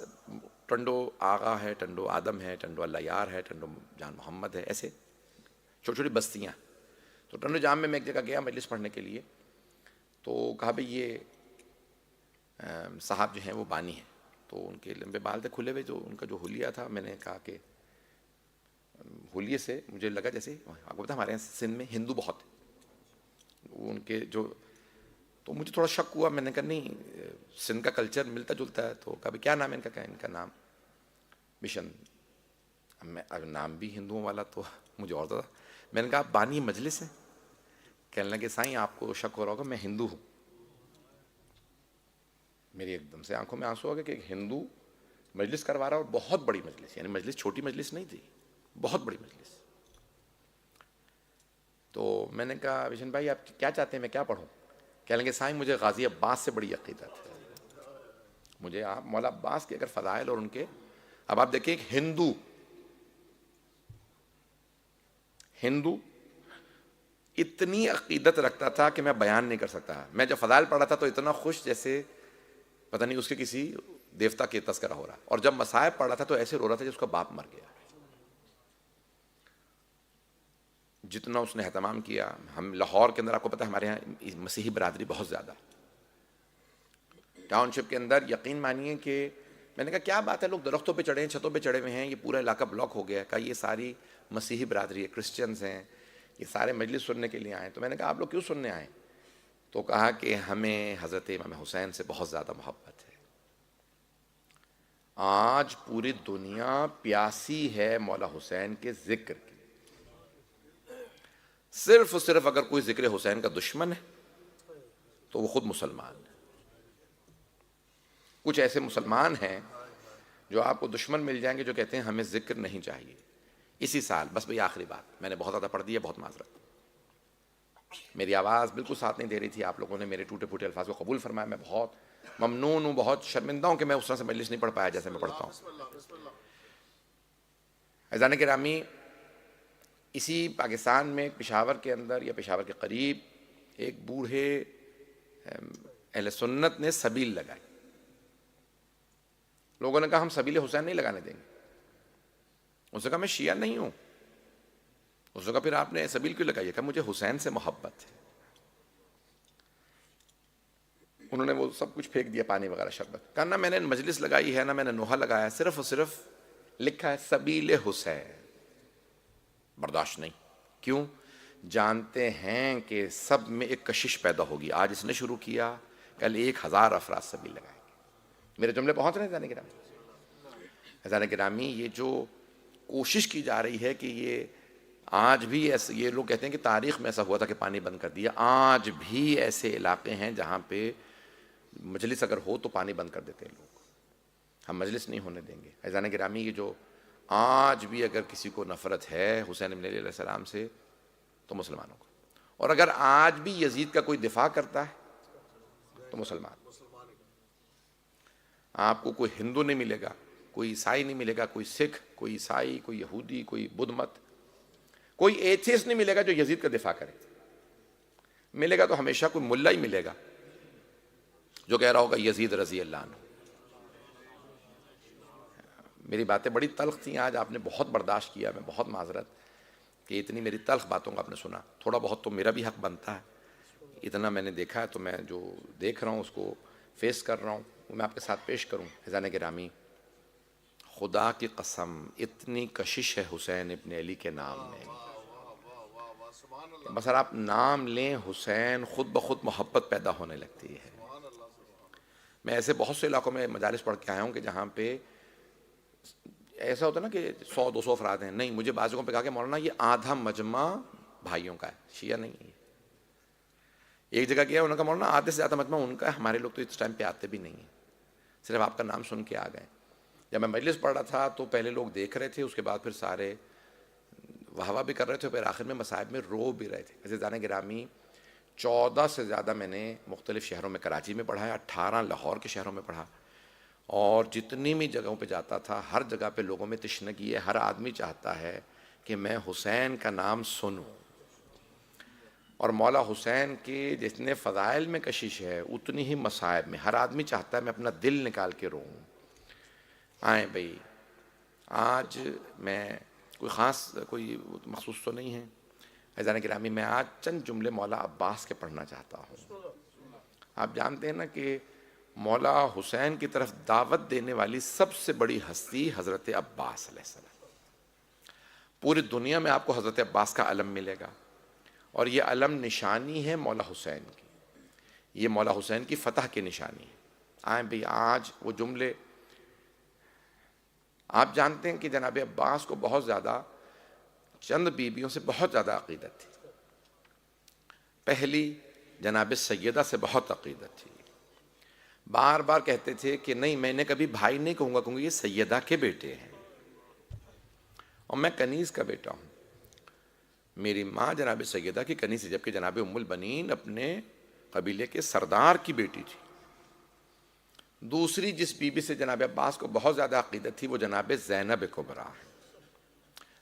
ٹنڈو آغا ہے، ٹنڈو آدم ہے، ٹنڈو اللہ یار ہے، ٹنڈو جان محمد ہے، ایسے چھوٹی چھوٹی بستیاں. تو ٹنڈو جام میں ایک جگہ گیا مجلس پڑھنے کے لیے، تو کہا بھئی یہ صاحب جو ہیں وہ بانی ہیں. تو ان کے لمبے بال تھے کھلے ہوئے، جو ان کا جو حلیہ تھا، میں نے کہا کہ حلیے سے مجھے لگا جیسے آپ کو پتا ہمارے یہاں سندھ میں ہندو بہت ہیں، ان کے جو، تو مجھے تھوڑا شک ہوا. میں نے کہا نہیں سندھ کا کلچر ملتا جلتا ہے. تو کہا کیا نام ہے ان کا؟ کہا ان کا نام مشن. اب نام بھی ہندوؤں والا تو مجھے اور زیادہ. میں نے کہا آپ بانی مجلس ہیں؟ کہنے لگے سائیں آپ کو شک ہو رہا ہوگا میں ہندو ہوں. میری ایک دم سے آنکھوں میں آنسو آ گئے کہ ایک ہندو مجلس کروا رہا اور بہت بڑی مجلس، یعنی مجلس چھوٹی مجلس نہیں تھی، بہت بڑی مجلس. تو میں نے کہا وشن بھائی آپ کیا چاہتے ہیں میں کیا پڑھوں؟ کہنے لگے سائیں مجھے غازی عباس سے بڑی عقیدت ہے. مجھے آپ مولا عباس کے اگر فضائل اور ان کے، اب آپ دیکھیں ایک ہندو اتنی عقیدت رکھتا تھا کہ میں بیان نہیں کر سکتا. میں جب فضائل پڑھا تھا تو اتنا خوش جیسے پتہ نہیں اس کے کسی دیوتا کے تذکرہ ہو رہا، اور جب مصائب پڑھا تھا تو ایسے رو رہا تھا جس کا باپ مر گیا. جتنا اس نے اہتمام کیا. ہم لاہور کے اندر آپ کو پتہ ہے ہمارے یہاں مسیحی برادری بہت زیادہ، ٹاؤن شپ کے اندر. یقین مانیے کہ میں نے کہا کیا بات ہے لوگ درختوں پہ چڑھے ہیں، چھتوں پہ چڑھے ہوئے ہیں، یہ پورا علاقہ بلاک ہو گیا ہے. کہا یہ ساری مسیحی برادری ہے، کرسچنز ہیں، یہ سارے مجلس سننے کے لیے آئے. تو میں نے کہا آپ لوگ کیوں سننے آئے؟ تو کہا کہ ہمیں حضرت امام حسین سے بہت زیادہ محبت ہے. آج پوری دنیا پیاسی ہے مولا حسین کے ذکر کی. صرف اور صرف اگر کوئی ذکر حسین کا دشمن ہے تو وہ خود مسلمان ہے. کچھ ایسے مسلمان ہیں جو آپ کو دشمن مل جائیں گے جو کہتے ہیں ہمیں ذکر نہیں چاہیے. اسی سال بس بھئی آخری بات، میں نے بہت زیادہ پڑھ دی ہے، بہت معذرت، میری آواز بالکل ساتھ نہیں دے رہی تھی. آپ لوگوں نے میرے ٹوٹے پھوٹے الفاظ کو قبول فرمایا. میں بہت ممنون ہوں، بہت شرمندہ ہوں کہ میں اس طرح سے مجلس نہیں پڑھ پایا جیسے میں پڑھتا ہوں. عزیزان گرامی، اسی پاکستان میں پشاور کے اندر یا پشاور کے قریب ایک بوڑھے اہل سنت نے سبیل لگائی. لوگوں نے کہا ہم سبیل حسین نہیں لگانے دیں گے. اس نے کہا میں شیعہ نہیں ہوں. اس نے کہا پھر آپ نے سبیل کیوں لگائی؟ کہا مجھے حسین سے محبت ہے. انہوں نے وہ سب کچھ پھینک دیا، پانی وغیرہ شربت. کہا نہ میں نے مجلس لگائی ہے، نہ میں نے نوحہ لگایا ہے، صرف اور صرف لکھا ہے سبیل حسین. برداشت نہیں. کیوں؟ جانتے ہیں کہ سب میں ایک کشش پیدا ہوگی. آج اس نے شروع کیا، کل 1000 افراد سبیل لگائیں گے. میرے جملے پہنچ رہے ہیں عزیزان گرامی؟ عزیزان گرامی، یہ جو کوشش کی جا رہی ہے کہ یہ آج بھی ایسے، یہ لوگ کہتے ہیں کہ تاریخ میں ایسا ہوا تھا کہ پانی بند کر دیا. آج بھی ایسے علاقے ہیں جہاں پہ مجلس اگر ہو تو پانی بند کر دیتے ہیں لوگ. ہم مجلس نہیں ہونے دیں گے. عزیزان گرامی، یہ جو آج بھی اگر کسی کو نفرت ہے حسین بن علی علیہ السلام سے تو مسلمانوں کو، اور اگر آج بھی یزید کا کوئی دفاع کرتا ہے تو مسلمان. آپ کو کوئی ہندو نہیں ملے گا، کوئی عیسائی نہیں ملے گا، کوئی سکھ، کوئی عیسائی، کوئی یہودی، کوئی بدھ مت، کوئی ایتھیسٹ نہیں ملے گا جو یزید کا دفاع کرے. ملے گا تو ہمیشہ کوئی ملا ہی ملے گا جو کہہ رہا ہوگا یزید رضی اللہ عنہ. میری باتیں بڑی تلخ تھیں آج، آپ نے بہت برداشت کیا، میں بہت معذرت کہ اتنی میری تلخ باتوں کا آپ نے سنا. تھوڑا بہت تو میرا بھی حق بنتا ہے، اتنا میں نے دیکھا ہے تو میں جو دیکھ رہا ہوں اس کو فیس کر رہا ہوں وہ میں آپ کے ساتھ پیش کروں. اذان گرامی، خدا کی قسم اتنی کشش ہے حسین ابن علی کے نام میں، بس اگر آپ نام لیں حسین خود بخود محبت پیدا ہونے لگتی ہے. میں ایسے بہت سے علاقوں میں مجالس پڑھ کے آیا ہوں کہ جہاں پہ ایسا ہوتا ہے نا کہ 100-200 افراد ہیں، نہیں، مجھے بعض جگہوں پہ کہا کہ مولانا یہ آدھا مجمع بھائیوں کا ہے، شیعہ نہیں ہے. ایک جگہ کیا انہوں نے کہا مولانا آدھے سے زیادہ مجمع ان کا ہے، ہمارے لوگ تو اس ٹائم پہ آتے بھی نہیں ہیں، صرف آپ کا نام سن کے آ گئے. جب میں مجلس پڑھ رہا تھا تو پہلے لوگ دیکھ رہے تھے، اس کے بعد پھر سارے واہ واہ بھی کر رہے تھے، پھر آخر میں مصائب میں رو بھی رہے تھے. عزیزان گرامی، 14 سے زیادہ میں نے مختلف شہروں میں، کراچی میں پڑھا ہے، 18 لاہور کے شہروں میں پڑھا، اور جتنی بھی جگہوں پہ جاتا تھا ہر جگہ پہ لوگوں میں تشنگی ہے، ہر آدمی چاہتا ہے کہ میں حسین کا نام سنوں. اور مولا حسین کے جتنے فضائل میں کشش ہے اتنی ہی مصائب میں. ہر آدمی چاہتا ہے میں اپنا دل نکال کے روؤں. آئیں بھئی، آج میں کوئی خاص کوئی مخصوص تو نہیں ہے. عزیزان گرامی، میں آج چند جملے مولا عباس کے پڑھنا چاہتا ہوں. آپ جانتے ہیں نا کہ مولا حسین کی طرف دعوت دینے والی سب سے بڑی ہستی حضرت عباس علیہ السلام. پوری دنیا میں آپ کو حضرت عباس کا علم ملے گا، اور یہ علم نشانی ہے مولا حسین کی، یہ مولا حسین کی فتح کی نشانی ہے. آئیں بھئی، آج وہ جملے آپ جانتے ہیں کہ جناب عباس کو بہت زیادہ چند بیویوں سے بہت زیادہ عقیدت تھی. پہلی جناب سیدہ سے بہت عقیدت تھی. بار بار کہتے تھے کہ نہیں، میں نے کبھی بھائی نہیں کہوں گا، یہ سیدہ کے بیٹے ہیں اور میں کنیز کا بیٹا ہوں. میری ماں جناب سیدہ کی کنیز تھی، جبکہ جناب ام البنین اپنے قبیلے کے سردار کی بیٹی تھی. دوسری جس بیوی سے جناب عباس کو بہت زیادہ عقیدت تھی وہ جناب زینب کبریٰ ہے.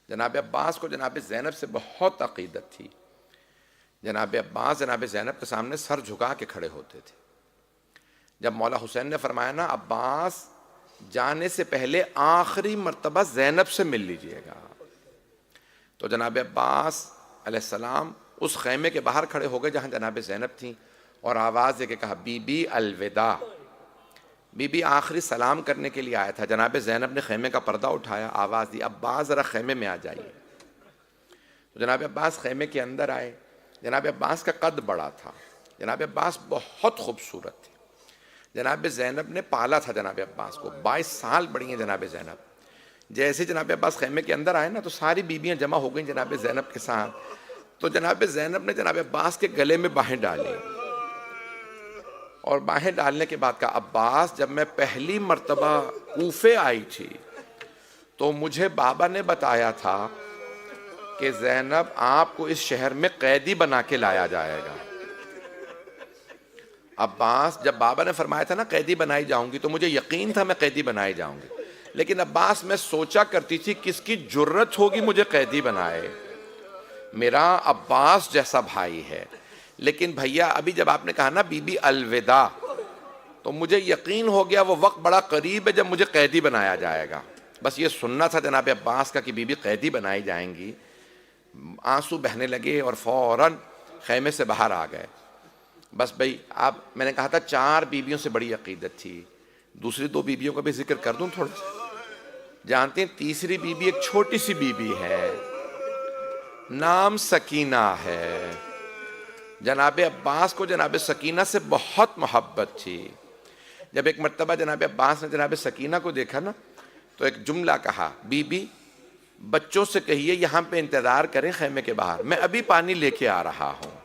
جناب عباس کو جناب زینب سے بہت عقیدت تھی. جناب عباس جناب زینب کے سامنے سر جھکا کے کھڑے ہوتے تھے. جب مولا حسین نے فرمایا نا عباس جانے سے پہلے آخری مرتبہ زینب سے مل لیجئے گا، تو جناب عباس علیہ السلام اس خیمے کے باہر کھڑے ہو گئے جہاں جناب زینب تھیں، اور آواز دے کے کہا بی بی الوداع. بی بی آخری سلام کرنے کے لیے آیا تھا. جناب زینب نے خیمے کا پردہ اٹھایا، آواز دی عباس ذرا خیمے میں آ جائیے. تو جناب عباس خیمے کے اندر آئے. جناب عباس کا قد بڑا تھا، جناب عباس بہت خوبصورت تھے. جناب زینب نے پالا تھا جناب عباس کو، 22 سال بڑی ہیں جناب زینب. جیسے جناب عباس خیمے کے اندر آئے نا تو ساری بیویاں جمع ہو گئیں جناب زینب کے ساتھ. تو جناب زینب نے جناب عباس کے گلے میں باہیں ڈالی، اور باہیں ڈالنے کے بعد کہا عباس جب میں پہلی مرتبہ کوفے آئی تھی تو مجھے بابا نے بتایا تھا کہ زینب آپ کو اس شہر میں قیدی بنا کے لایا جائے گا. عباس جب بابا نے فرمایا تھا نا قیدی بنائی جاؤں گی تو مجھے یقین تھا میں قیدی بنائی جاؤں گی، لیکن عباس میں سوچا کرتی تھی کس کی جرت ہوگی مجھے قیدی بنائے. میرا عباس جیسا بھائی ہے. لیکن بھیا ابھی جب آپ نے کہا نا بی بی الوداع تو مجھے یقین ہو گیا وہ وقت بڑا قریب ہے جب مجھے قیدی بنایا جائے گا. بس یہ سننا تھا جناب عباس کا کہ بی بی قیدی بنائی جائیں گی. آنسو بہنے لگے اور فوراً خیمے سے باہر آ گئے. بس بھئی آپ، میں نے کہا تھا 4 بیویوں سے بڑی عقیدت تھی. دوسری 2 بیویوں کا بھی ذکر کر دوں تھوڑا سا. جانتے ہیں تیسری بیوی ایک چھوٹی سی بیوی ہے، نام سکینہ ہے. جناب عباس کو جناب سکینہ سے بہت محبت تھی. جب ایک مرتبہ جناب عباس نے جناب سکینہ کو دیکھا نا تو ایک جملہ کہا بی بی بچوں سے کہیے یہاں پہ انتظار کریں خیمے کے باہر، میں ابھی پانی لے کے آ رہا ہوں.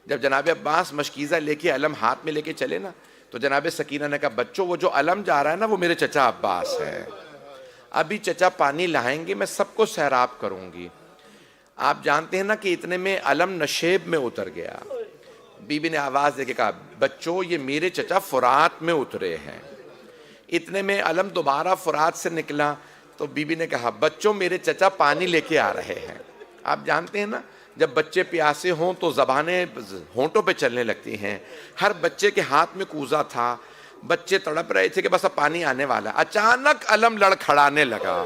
جب جناب عباس مشکیزہ لے کے علم ہاتھ میں لے کے چلے نا تو جناب سکینہ نے کہا بچوں وہ جو علم جا رہا ہے نا وہ میرے چچا عباس ہے، ابھی چچا پانی لائیں گے، میں سب کو سیراب کروں گی. آپ جانتے ہیں نا کہ اتنے میں علم نشیب میں اتر گیا. بی بی نے آواز دے کے کہا بچوں یہ میرے چچا فرات میں اترے ہیں. اتنے میں علم دوبارہ فرات سے نکلا تو بی بی نے کہا بچوں میرے چچا پانی لے کے آ رہے ہیں. آپ جانتے ہیں نا جب بچے پیاسے ہوں تو زبانیں ہونٹوں پہ چلنے لگتی ہیں. ہر بچے کے ہاتھ میں کوزہ تھا, بچے تڑپ رہے تھے کہ بس اب پانی آنے والا. اچانک علم لڑکھڑانے لگا.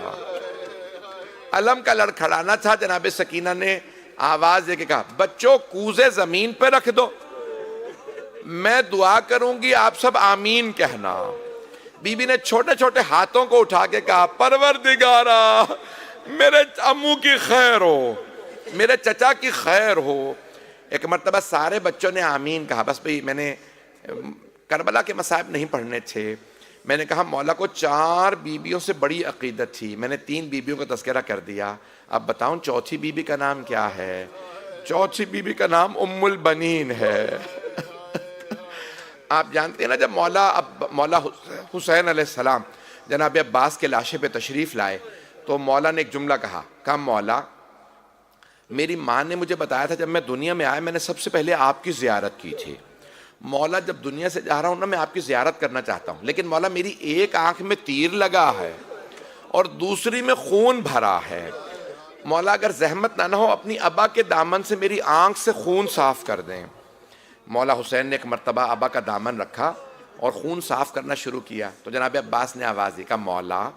علم کا لڑکھڑانا تھا. جناب سکینہ نے آواز دے کے کہا, بچوں کوزے زمین پہ رکھ دو, میں دعا کروں گی, آپ سب آمین کہنا. بی بی نے چھوٹے چھوٹے ہاتھوں کو اٹھا کے کہا, پروردگارا میرے امو کی خیر ہو, میرے چچا کی خیر ہو. ایک مرتبہ سارے بچوں نے آمین کہا. بس بھئی میں نے کربلا کے مصائب نہیں پڑھنے تھے. میں نے کہا مولا کو 4 بیویوں سے بڑی عقیدت تھی, میں نے 3 بیویوں کا تذکرہ کر دیا. اب بتاؤں چوتھی بیوی کا نام کیا ہے؟ چوتھی بیوی کا نام ام البنین ہے. آپ جانتے ہیں نا, جب مولا حسین علیہ السلام جناب عباس کے لاشے پہ تشریف لائے تو مولا نے ایک جملہ کہا مولا میری ماں نے مجھے بتایا تھا جب میں دنیا میں آیا میں نے سب سے پہلے آپ کی زیارت کی تھی. مولا جب دنیا سے جا رہا ہوں نا میں آپ کی زیارت کرنا چاہتا ہوں, لیکن مولا میری ایک آنکھ میں تیر لگا ہے اور دوسری میں خون بھرا ہے. مولا اگر زحمت نہ ہو اپنی ابا کے دامن سے میری آنکھ سے خون صاف کر دیں. مولا حسین نے ایک مرتبہ ابا کا دامن رکھا اور خون صاف کرنا شروع کیا تو جناب عباس نے آواز دی, کہا مولا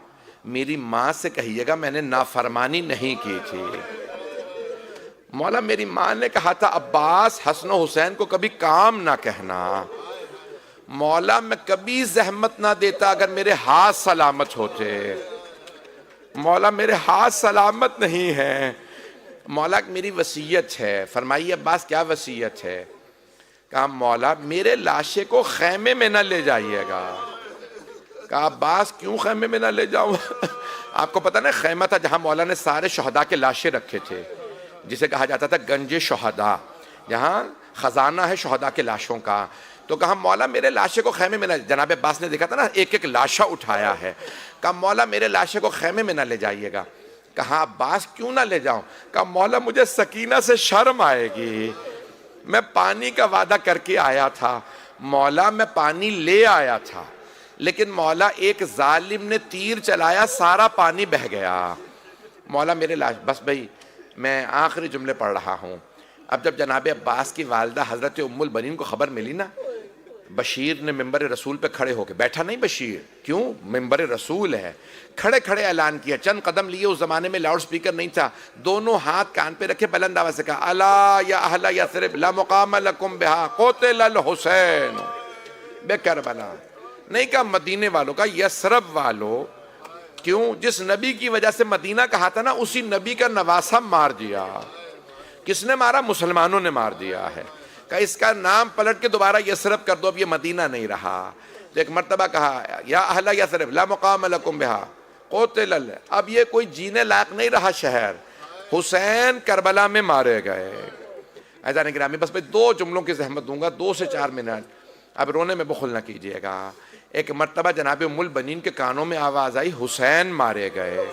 میری ماں سے کہیے گا میں نے نافرمانی نہیں کی تھی. مولا میری ماں نے کہا تھا عباس حسن و حسین کو کبھی کام نہ کہنا. مولا میں کبھی زحمت نہ دیتا اگر میرے ہاتھ سلامت ہوتے. مولا میرے ہاتھ سلامت نہیں ہیں. مولا میری وصیت ہے. فرمائیے عباس کیا وصیت ہے؟ کہا مولا میرے لاشے کو خیمے میں نہ لے جائیے گا. کہا عباس کیوں خیمے میں نہ لے جاؤں؟ آپ کو پتہ نا خیمہ تھا جہاں مولا نے سارے شہداء کے لاشیں رکھے تھے, جسے کہا جاتا تھا گنج شہداء, جہاں خزانہ ہے شہداء کے لاشوں کا. تو کہا مولا میرے لاشے کو خیمے میں نہ. جناب عباس نے دیکھا تھا نا ایک ایک لاشا اٹھایا ہے. کہا مولا میرے لاشے کو خیمے میں نہ لے جائیے گا. کہا عباس کیوں نہ لے جاؤں؟ کہا مولا مجھے سکینہ سے شرم آئے گی. میں پانی کا وعدہ کر کے آیا تھا مولا, میں پانی لے آیا تھا, لیکن مولا ایک ظالم نے تیر چلایا سارا پانی بہہ گیا. مولا میرے لاش. بس بھئی میں آخری جملے پڑھ رہا ہوں. اب جب جناب عباس کی والدہ حضرت ام البنین کو خبر ملی نا, بشیر نے ممبر رسول پہ کھڑے ہو کے, بیٹھا نہیں بشیر, کیوں ممبر رسول ہے, کھڑے کھڑے اعلان کیا. چند قدم لیے, اس زمانے میں لاؤڈ سپیکر نہیں تھا, دونوں ہاتھ کان پہ رکھے بلند آواز سے کہا الا یا اہل یثرب لا مقام لکم بہا قتل الحسین بے کربلا. نہیں کہا مدینے والوں کا, یثرب والوں. کیوں؟ جس نبی کی وجہ سے مدینہ کہا تھا نا اسی نبی کا نواسہ مار دیا. کس نے مارا؟ مسلمانوں نے مار دیا ہے. کہ اس کا نام پلٹ کے دوبارہ یثرب کر دو, اب یہ مدینہ نہیں رہا. تو ایک مرتبہ کہا یا اہل یثرب لا مقام لکم بہا قتل. اب یہ کوئی جینے لائق نہیں رہا شہر. حسین کربلا میں مارے گئے. عزیزان گرامی بس میں 2 جملوں کی زحمت دوں گا, 2 سے 4 منٹ. اب رونے میں بخل نہ کیجیے گا. ایک مرتبہ جناب ام البنین کے کانوں میں آواز آئی حسین مارے گئے.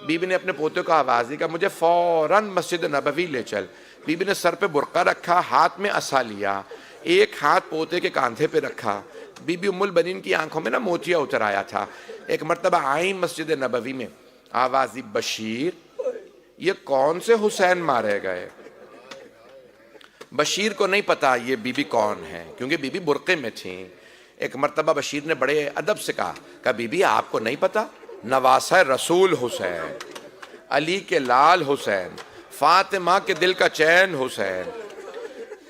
بی بی نے اپنے پوتے کو آواز دی کہ مجھے فوراً مسجد نبوی لے چل. بی بی نے سر پہ برقع رکھا, ہاتھ میں عصا لیا, ایک ہاتھ پوتے کے کاندھے پہ رکھا. بی بی ام البنین کی آنکھوں میں نا موتیا اتر آیا تھا. ایک مرتبہ آئیں مسجد نبوی میں, آواز دی بشیر یہ کون سے حسین مارے گئے؟ بشیر کو نہیں پتا یہ بی بی کون ہے, کیونکہ بی بی برقعے میں تھیں. ایک مرتبہ بشیر نے بڑے ادب سے کہا کہ بی بی آپ کو نہیں پتا نواسہ رسول حسین, علی کے لال حسین, فاطمہ کے دل کا چین حسین.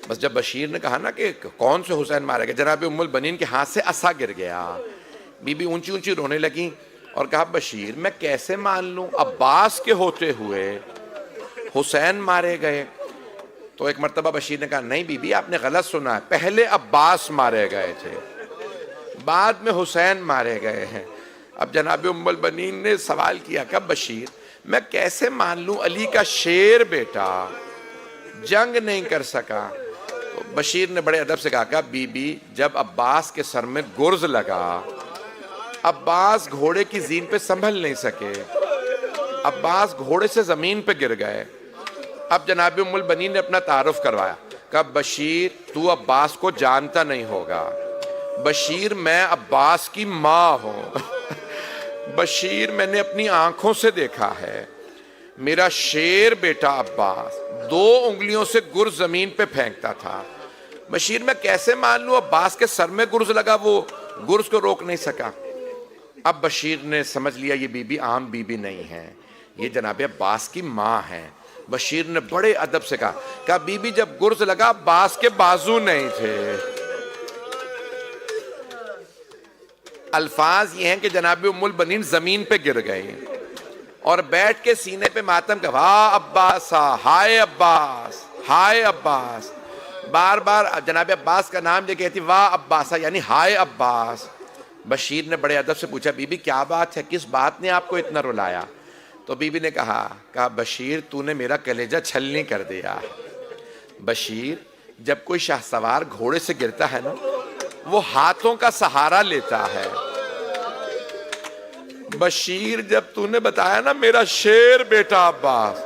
بس جب بشیر نے کہا نا کہ کون سے حسین مارے گئے, جناب ام البنین کے ہاتھ سے عصا گر گیا. بی بی اونچی اونچی رونے لگی اور کہا بشیر میں کیسے مان لوں, عباس کے ہوتے ہوئے حسین مارے گئے. تو ایک مرتبہ بشیر نے کہا نہیں بی بی آپ نے غلط سنا ہے, پہلے عباس مارے گئے تھے, بعد میں حسین مارے گئے ہیں. اب جناب ام البنین نے سوال کیا کہ بشیر میں کیسے مان لوں علی کا شیر بیٹا جنگ نہیں کر سکا. تو بشیر نے بڑے ادب سے کہا کہ بی بی جب عباس کے سر میں گرز لگا, عباس گھوڑے کی زین پہ سنبھل نہیں سکے, عباس گھوڑے سے زمین پہ گر گئے. اب جناب ام البنین نے اپنا تعارف کروایا کہ بشیر تو عباس کو جانتا نہیں ہوگا, بشیر میں عباس کی ماں ہوں, بشیر میں نے اپنی آنکھوں سے دیکھا ہے, میرا شیر بیٹا عباس 2 انگلیوں سے گرز زمین پہ پھینکتا تھا. بشیر میں کیسے مان لوں؟ عباس کے سر میں گرز لگا، وہ گرز کو روک نہیں سکا. اب بشیر نے سمجھ لیا یہ بی بی عام بی بی نہیں ہے، یہ جناب عباس کی ماں ہے. بشیر نے بڑے ادب سے کہا بی بی جب گرز لگا عباس کے بازو نہیں تھے. الفاظ یہ ہیں کہ جناب ام البنین زمین پہ گر گئے اور بیٹھ کے سینے پہ ماتم کا واہ عباسا، ہائے عباس، ہائے عباس. بار بار جناب عباس کا نام لے کہتی واہ عباسا یعنی ہائے عباس. بشیر نے بڑے ادب سے پوچھا بی بی کیا بات ہے، کس بات نے آپ کو اتنا رلایا؟ تو بی بی نے کہا بشیر تو نے میرا کلیجہ چھلنی کر دیا. بشیر جب کوئی شاہ سوار گھوڑے سے گرتا ہے نا وہ ہاتھوں کا سہارا لیتا ہے. بشیر جب تو نے بتایا نا میرا شیر بیٹا عباس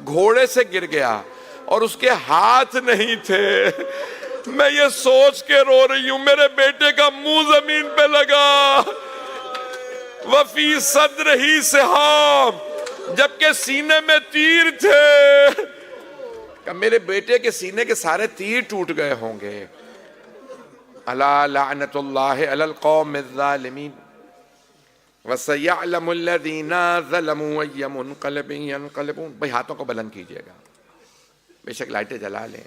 گھوڑے سے گر گیا اور اس کے ہاتھ نہیں تھے، میں یہ سوچ کے رو رہی ہوں میرے بیٹے کا منہ زمین پہ لگا. وفی صدرہ سہام، جبکہ سینے میں تیر تھے. کہ میرے بیٹے کے سینے کے سارے تیر ٹوٹ گئے ہوں گے. الا لعنت اللہ علی القوم الظالمین وَسَيَعْلَمُ الَّذِينَ ظَلَمُوا أَيَّ مُنْقَلَبٍ يَنْقَلِبُونَ. بھئی ہاتھوں کو بلند کیجئے گا، بے شک لائٹیں جلا لیں.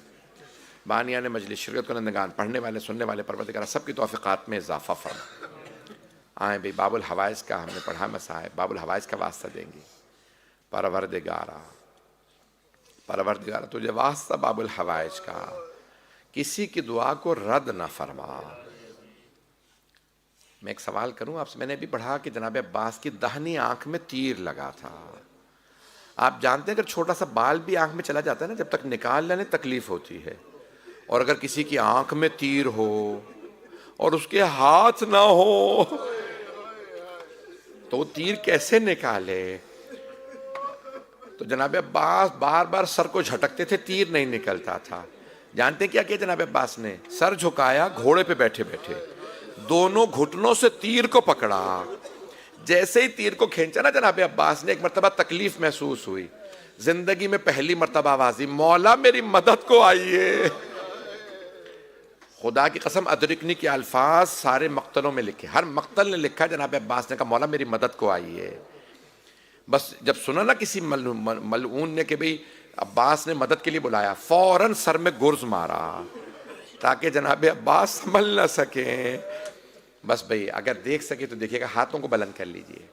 بانیان مجلس، شرکت کنندگان، پڑھنے والے سننے والے، پروردگار سب کی توفیقات میں اضافہ فرما. آئیں بھئی باب الحوائج کا ہم نے پڑھا مسائل، باب الحوائج کا واسطہ دیں گے. پروردگارہ تجھے واسطہ باب الحوائج کا، کسی کی دعا کو رد نہ فرما. میں ایک سوال کروں آپ سے، میں نے بھی پڑھا کہ جناب عباس کی دہنی آنکھ میں تیر لگا تھا. آپ جانتے ہیں اگر چھوٹا سا بال بھی آنکھ میں چلا جاتا ہے نا جب تک نکال لینے تکلیف ہوتی ہے، اور اگر کسی کی آنکھ میں تیر ہو اور اس کے ہاتھ نہ ہو تو وہ تیر کیسے نکالے؟ تو جناب عباس بار بار سر کو جھٹکتے تھے، تیر نہیں نکلتا تھا. جانتے کیا کیا جناب عباس نے؟ سر جھکایا گھوڑے پہ بیٹھے بیٹھے، دونوں گھٹنوں سے تیر کو پکڑا. جیسے ہی تیر کو کھینچا نا جناب عباس نے، ایک مرتبہ تکلیف محسوس ہوئی. زندگی میں پہلی مرتبہ آواز دی مولا میری مدد کو آئیے. خدا کی قسم ادرکنی کے الفاظ سارے مقتلوں میں لکھے، ہر مقتل نے لکھا جناب عباس نے کہا مولا میری مدد کو آئیے. بس جب سنا نا کسی ملعون نے کہ بھئی عباس نے مدد کے لیے بلایا، فوراً سر میں گرز مارا تاکہ جناب عباس سنبھل نہ سکیں. بس بھئی اگر دیکھ سکے تو دیکھیے گا، ہاتھوں کو بلند کر لیجئے.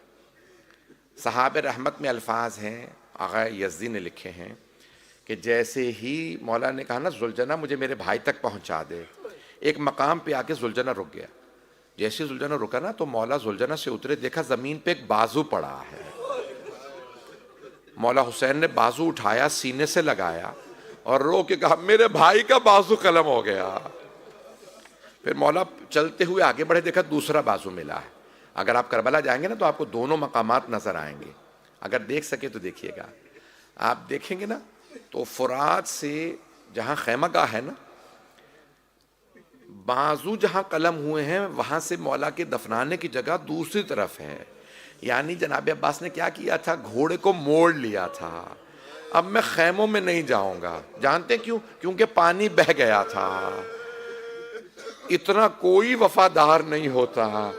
صحابہ رحمت میں الفاظ ہیں، آغا یزدی نے لکھے ہیں کہ جیسے ہی مولا نے کہا نا ذوالجنہ مجھے میرے بھائی تک پہنچا دے، ایک مقام پہ آ کے ذوالجنہ رک گیا. جیسے ذوالجنہ رکا نا تو مولا ذوالجنہ سے اترے، دیکھا زمین پہ ایک بازو پڑا ہے. مولا حسین نے بازو اٹھایا، سینے سے لگایا اور رو کے کہا میرے بھائی کا بازو قلم ہو گیا. پھر مولا چلتے ہوئے آگے بڑھے، دیکھا دوسرا بازو ملا ہے. اگر آپ کربلا جائیں گے نا تو آپ کو دونوں مقامات نظر آئیں گے. اگر دیکھ سکے تو دیکھیے گا. آپ دیکھیں گے نا تو فرات سے جہاں خیمہ گاہ ہے نا، بازو جہاں قلم ہوئے ہیں وہاں سے مولا کے دفنانے کی جگہ دوسری طرف ہے. یعنی جناب عباس نے کیا کیا تھا؟ گھوڑے کو موڑ لیا تھا. اب میں خیموں میں نہیں جاؤں گا. جانتے کیوں؟ کیونکہ پانی بہہ گیا تھا. اتنا کوئی وفادار نہیں ہوتا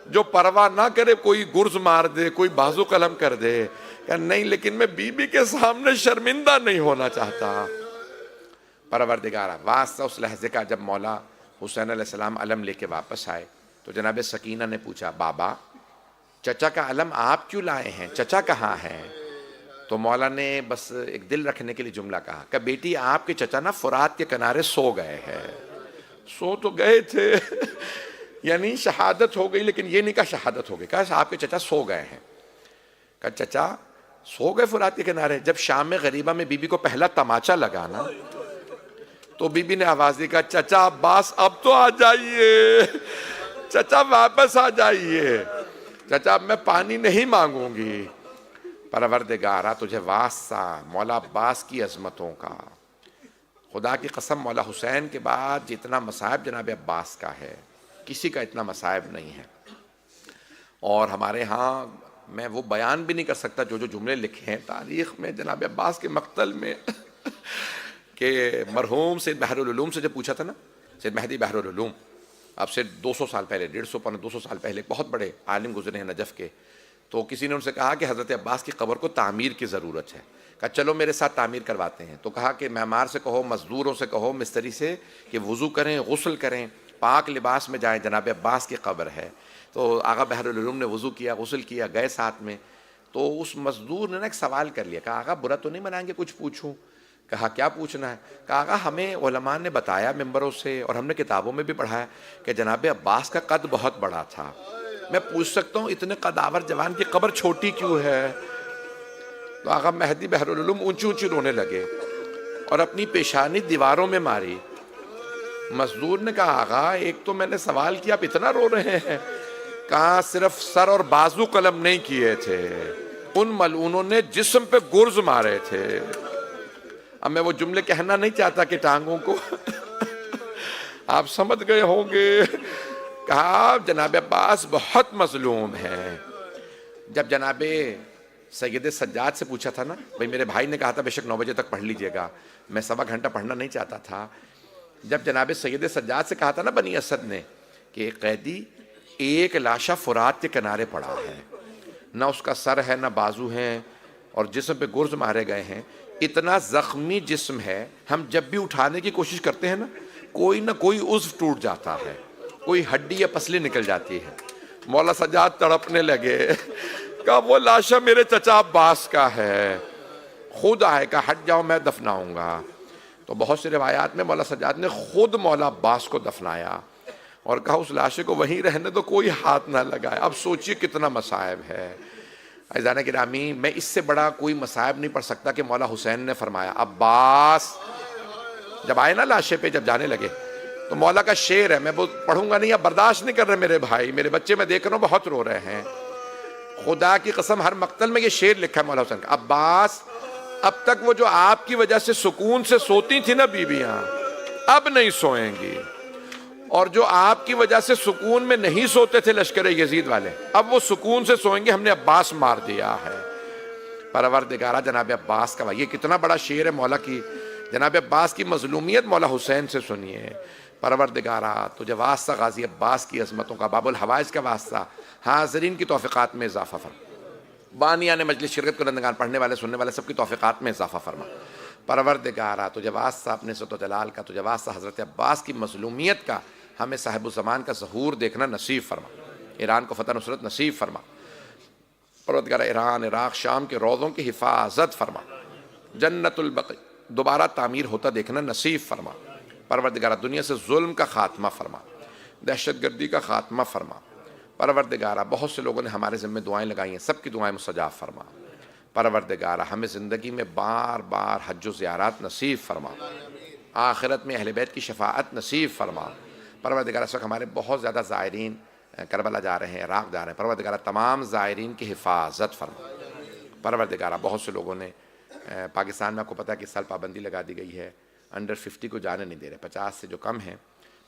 جو پرواہ نہ کرے کوئی گرز مار دے، کوئی بازو قلم کر دے. کہ نہیں لیکن میں بی بی کے سامنے شرمندہ نہیں ہونا چاہتا. پروردگارہ واسطہ اس لحظے کا جب مولا حسین علیہ السلام علم لے کے واپس آئے تو جناب سکینہ نے پوچھا بابا چچا کا علم آپ کیوں لائے ہیں؟ چچا کہاں ہیں؟ تو مولا نے بس ایک دل رکھنے کے لیے جملہ کہا کہ بیٹی آپ کے چچا نا فرات کے کنارے سو گئے ہیں. سو تو گئے تھے یعنی شہادت ہو گئی، لیکن یہ نہیں کہا شہادت ہو گئی، کہا آپ کے چچا سو گئے ہیں. کہا چچا سو گئے فرات کے کنارے؟ جب شام میں غریبہ میں بی بی کو پہلا تماچا لگا نا تو بی بی نے آواز دی، کہا چچا عباس اب تو آ جائیے، چچا واپس آ جائیے، چچا اب میں پانی نہیں مانگوں گی. پروردگارہ تجھے واسطہ مولا عباس کی عظمتوں کا. خدا کی قسم مولا حسین کے بعد جتنا مصائب جناب عباس کا ہے کسی کا اتنا مصائب نہیں ہے. اور ہمارے ہاں میں وہ بیان بھی نہیں کر سکتا جو جملے لکھے ہیں تاریخ میں جناب عباس کے مقتل میں کہ مرحوم سید بحر العلوم سے جب پوچھا تھا نا، سید مہدی بحر العلوم اب سے 200 سال پہلے، 150 سال پہلے بہت بڑے عالم گزرے ہیں نجف کے، تو کسی نے ان سے کہا کہ حضرت عباس کی قبر کو تعمیر کی ضرورت ہے، کہا چلو میرے ساتھ تعمیر کرواتے ہیں، تو کہا کہ معمار سے کہو، مزدوروں سے کہو، مستری سے کہ وضو کریں، غسل کریں، پاک لباس میں جائیں، جناب عباس کی قبر ہے۔ تو آغا بحر العلوم نے وضو کیا، غسل کیا، گئے ساتھ میں، تو اس مزدور نے نا ایک سوال کر لیا، کہا آغا برا تو نہیں منائیں گے کچھ پوچھوں؟ کہا کیا پوچھنا ہے؟ کہا آغا ہمیں علماء نے بتایا ممبروں سے اور ہم نے کتابوں میں بھی پڑھا ہے کہ جناب عباس کا قد بہت بڑا تھا، میں پوچھ سکتا ہوں اتنے قداور جوان کی قبر چھوٹی کیوں ہے؟ تو آغا مہدی بحر العلوم اونچی اونچی رونے لگے اور اپنی پیشانی دیواروں میں ماری۔ مزدور نے کہا آغا ایک تو میں نے سوال کیا آپ اتنا رو رہے ہیں؟ کہا صرف سر اور بازو قلم نہیں کیے تھے، ان ملعونوں نے جسم پہ گرز مارے تھے۔ اب میں وہ جملے کہنا نہیں چاہتا کہ ٹانگوں کو آپ سمجھ گئے ہوں گے۔ کہا جناب عباس بہت مظلوم ہے۔ جب جناب سید سجاد سے پوچھا تھا نا، بھئی میرے بھائی نے کہا تھا بے شک 9 بجے تک پڑھ لیجئے گا، میں 1.25 گھنٹہ پڑھنا نہیں چاہتا تھا، جب جناب سید سجاد سے کہا تھا نا بنی اسد نے کہ قیدی ایک لاشا فرات کے کنارے پڑا ہے، نہ اس کا سر ہے نہ بازو ہیں اور جسم پہ گرز مارے گئے ہیں، اتنا زخمی جسم ہے، ہم جب بھی اٹھانے کی کوشش کرتے ہیں نا کوئی نہ کوئی عضو ٹوٹ جاتا ہے، کوئی ہڈی یا پسلی نکل جاتی ہے۔ مولا سجاد تڑپنے لگے، کہا وہ لاشا میرے چچا عباس کا ہے، خود آئے، کہا ہٹ جاؤ میں دفناؤں گا۔ تو بہت سی روایات میں مولا سجاد نے خود مولا عباس کو دفنایا اور کہا اس لاشے کو وہیں رہنے تو کوئی ہاتھ نہ لگائے۔ اب سوچئے کتنا مصائب ہے۔ عزیزان گرامی، میں اس سے بڑا کوئی مصائب نہیں پڑھ سکتا کہ مولا حسین نے فرمایا عباس جب آئے نا لاشے پہ، جب جانے لگے تو مولا کا شعر ہے، میں پڑھوں گا نہیں، اب برداشت نہیں کر رہے میرے بھائی، میرے بچے میں دیکھ رہا ہوں بہت رو رہے ہیں، خدا کی قسم ہر مقتل میں یہ شعر لکھا ہے مولا حسین کا، عباس اب تک وہ جو آپ کی وجہ سے سکون سے سوتی تھی نا بیویاں، اب نہیں سوئیں گی، اور جو آپ کی وجہ سے سکون میں نہیں سوتے تھے لشکر یزید والے، اب وہ سکون سے سوئیں گے، ہم نے عباس مار دیا ہے۔ پروردگارہ جناب عباس کا، یہ کتنا بڑا شعر ہے مولا کی، جناب عباس کی مظلومیت مولا حسین سے سنیے۔ پروردگارہ تجھے واسطہ غازی عباس کی عظمتوں کا، باب الحوائج کا واسطہ، حاضرین کی توفیقات میں اضافہ فرما، بانیان مجلس شرکت کنندگان، پڑھنے والے سننے والے سب کی توفیقات میں اضافہ فرما۔ پروردگارہ تجھے واسطہ اپنے عزت و جلال کا، تجھے واسطہ حضرت عباس کی مظلومیت کا، ہمیں صاحب الزمان کا ظہور دیکھنا نصیب فرما، ایران کو فتح نصرت نصیب فرما۔ پروردگارہ ایران، عراق، شام کے روضوں کی حفاظت فرما، جنت البقیع دوبارہ تعمیر ہوتا دیکھنا نصیب فرما۔ پروردگارہ دنیا سے ظلم کا خاتمہ فرما، دہشت گردی کا خاتمہ فرما۔ پروردگارہ بہت سے لوگوں نے ہمارے ذمہ دعائیں لگائی ہیں، سب کی دعائیں مستجاب فرما۔ پروردگارہ ہمیں زندگی میں بار بار حج و زیارات نصیب فرما، آخرت میں اہل بیت کی شفاعت نصیب فرما۔ پروردگارہ اس وقت ہمارے بہت زیادہ زائرین کربلا جا رہے ہیں، عراق جا رہے ہیں، پروردگارہ تمام زائرین کی حفاظت فرما۔ پروردگارہ بہت سے لوگوں نے پاکستان میں، آپ کو پتہ ہے کہ اس سال پابندی لگا دی گئی ہے، انڈر 50 کو جانے نہیں دے رہے، 50 سے جو کم ہیں،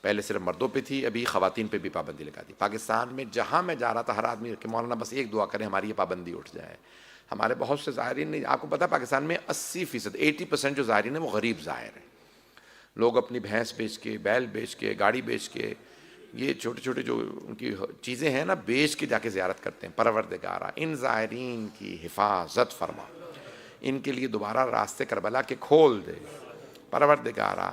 پہلے صرف مردوں پہ تھی، ابھی خواتین پہ بھی پابندی لگا دی۔ پاکستان میں جہاں میں جا رہا تھا ہر آدمی کہ مولانا بس ایک دعا کریں ہماری یہ پابندی اٹھ جائے۔ ہمارے بہت سے زائرین نے، آپ کو پتہ ہے پاکستان میں 80% 80% جو زائرین ہیں وہ غریب زائر ہیں، لوگ اپنی بھینس بیچ کے، بیل بیچ کے، گاڑی بیچ کے، یہ چھوٹے چھوٹے جو ان کی چیزیں ہیں نا بیچ کے جا کے زیارت کرتے ہیں۔ پروردگارہ ان زائرین کی حفاظت فرما، ان کے لیے دوبارہ راستے کربلا کے کھول دے۔ پروردگارہ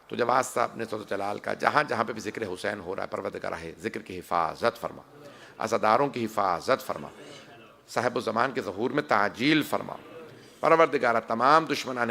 تجھے واسطہ اپنے عزت و جلال کا، جہاں جہاں پہ بھی ذکر حسین ہو رہا ہے پروردگارہ ہے ذکر کی حفاظت فرما، عزاداروں کی حفاظت فرما، صاحب الزمان کے ظہور میں تعجیل فرما۔ پروردگارہ تمام دشمنان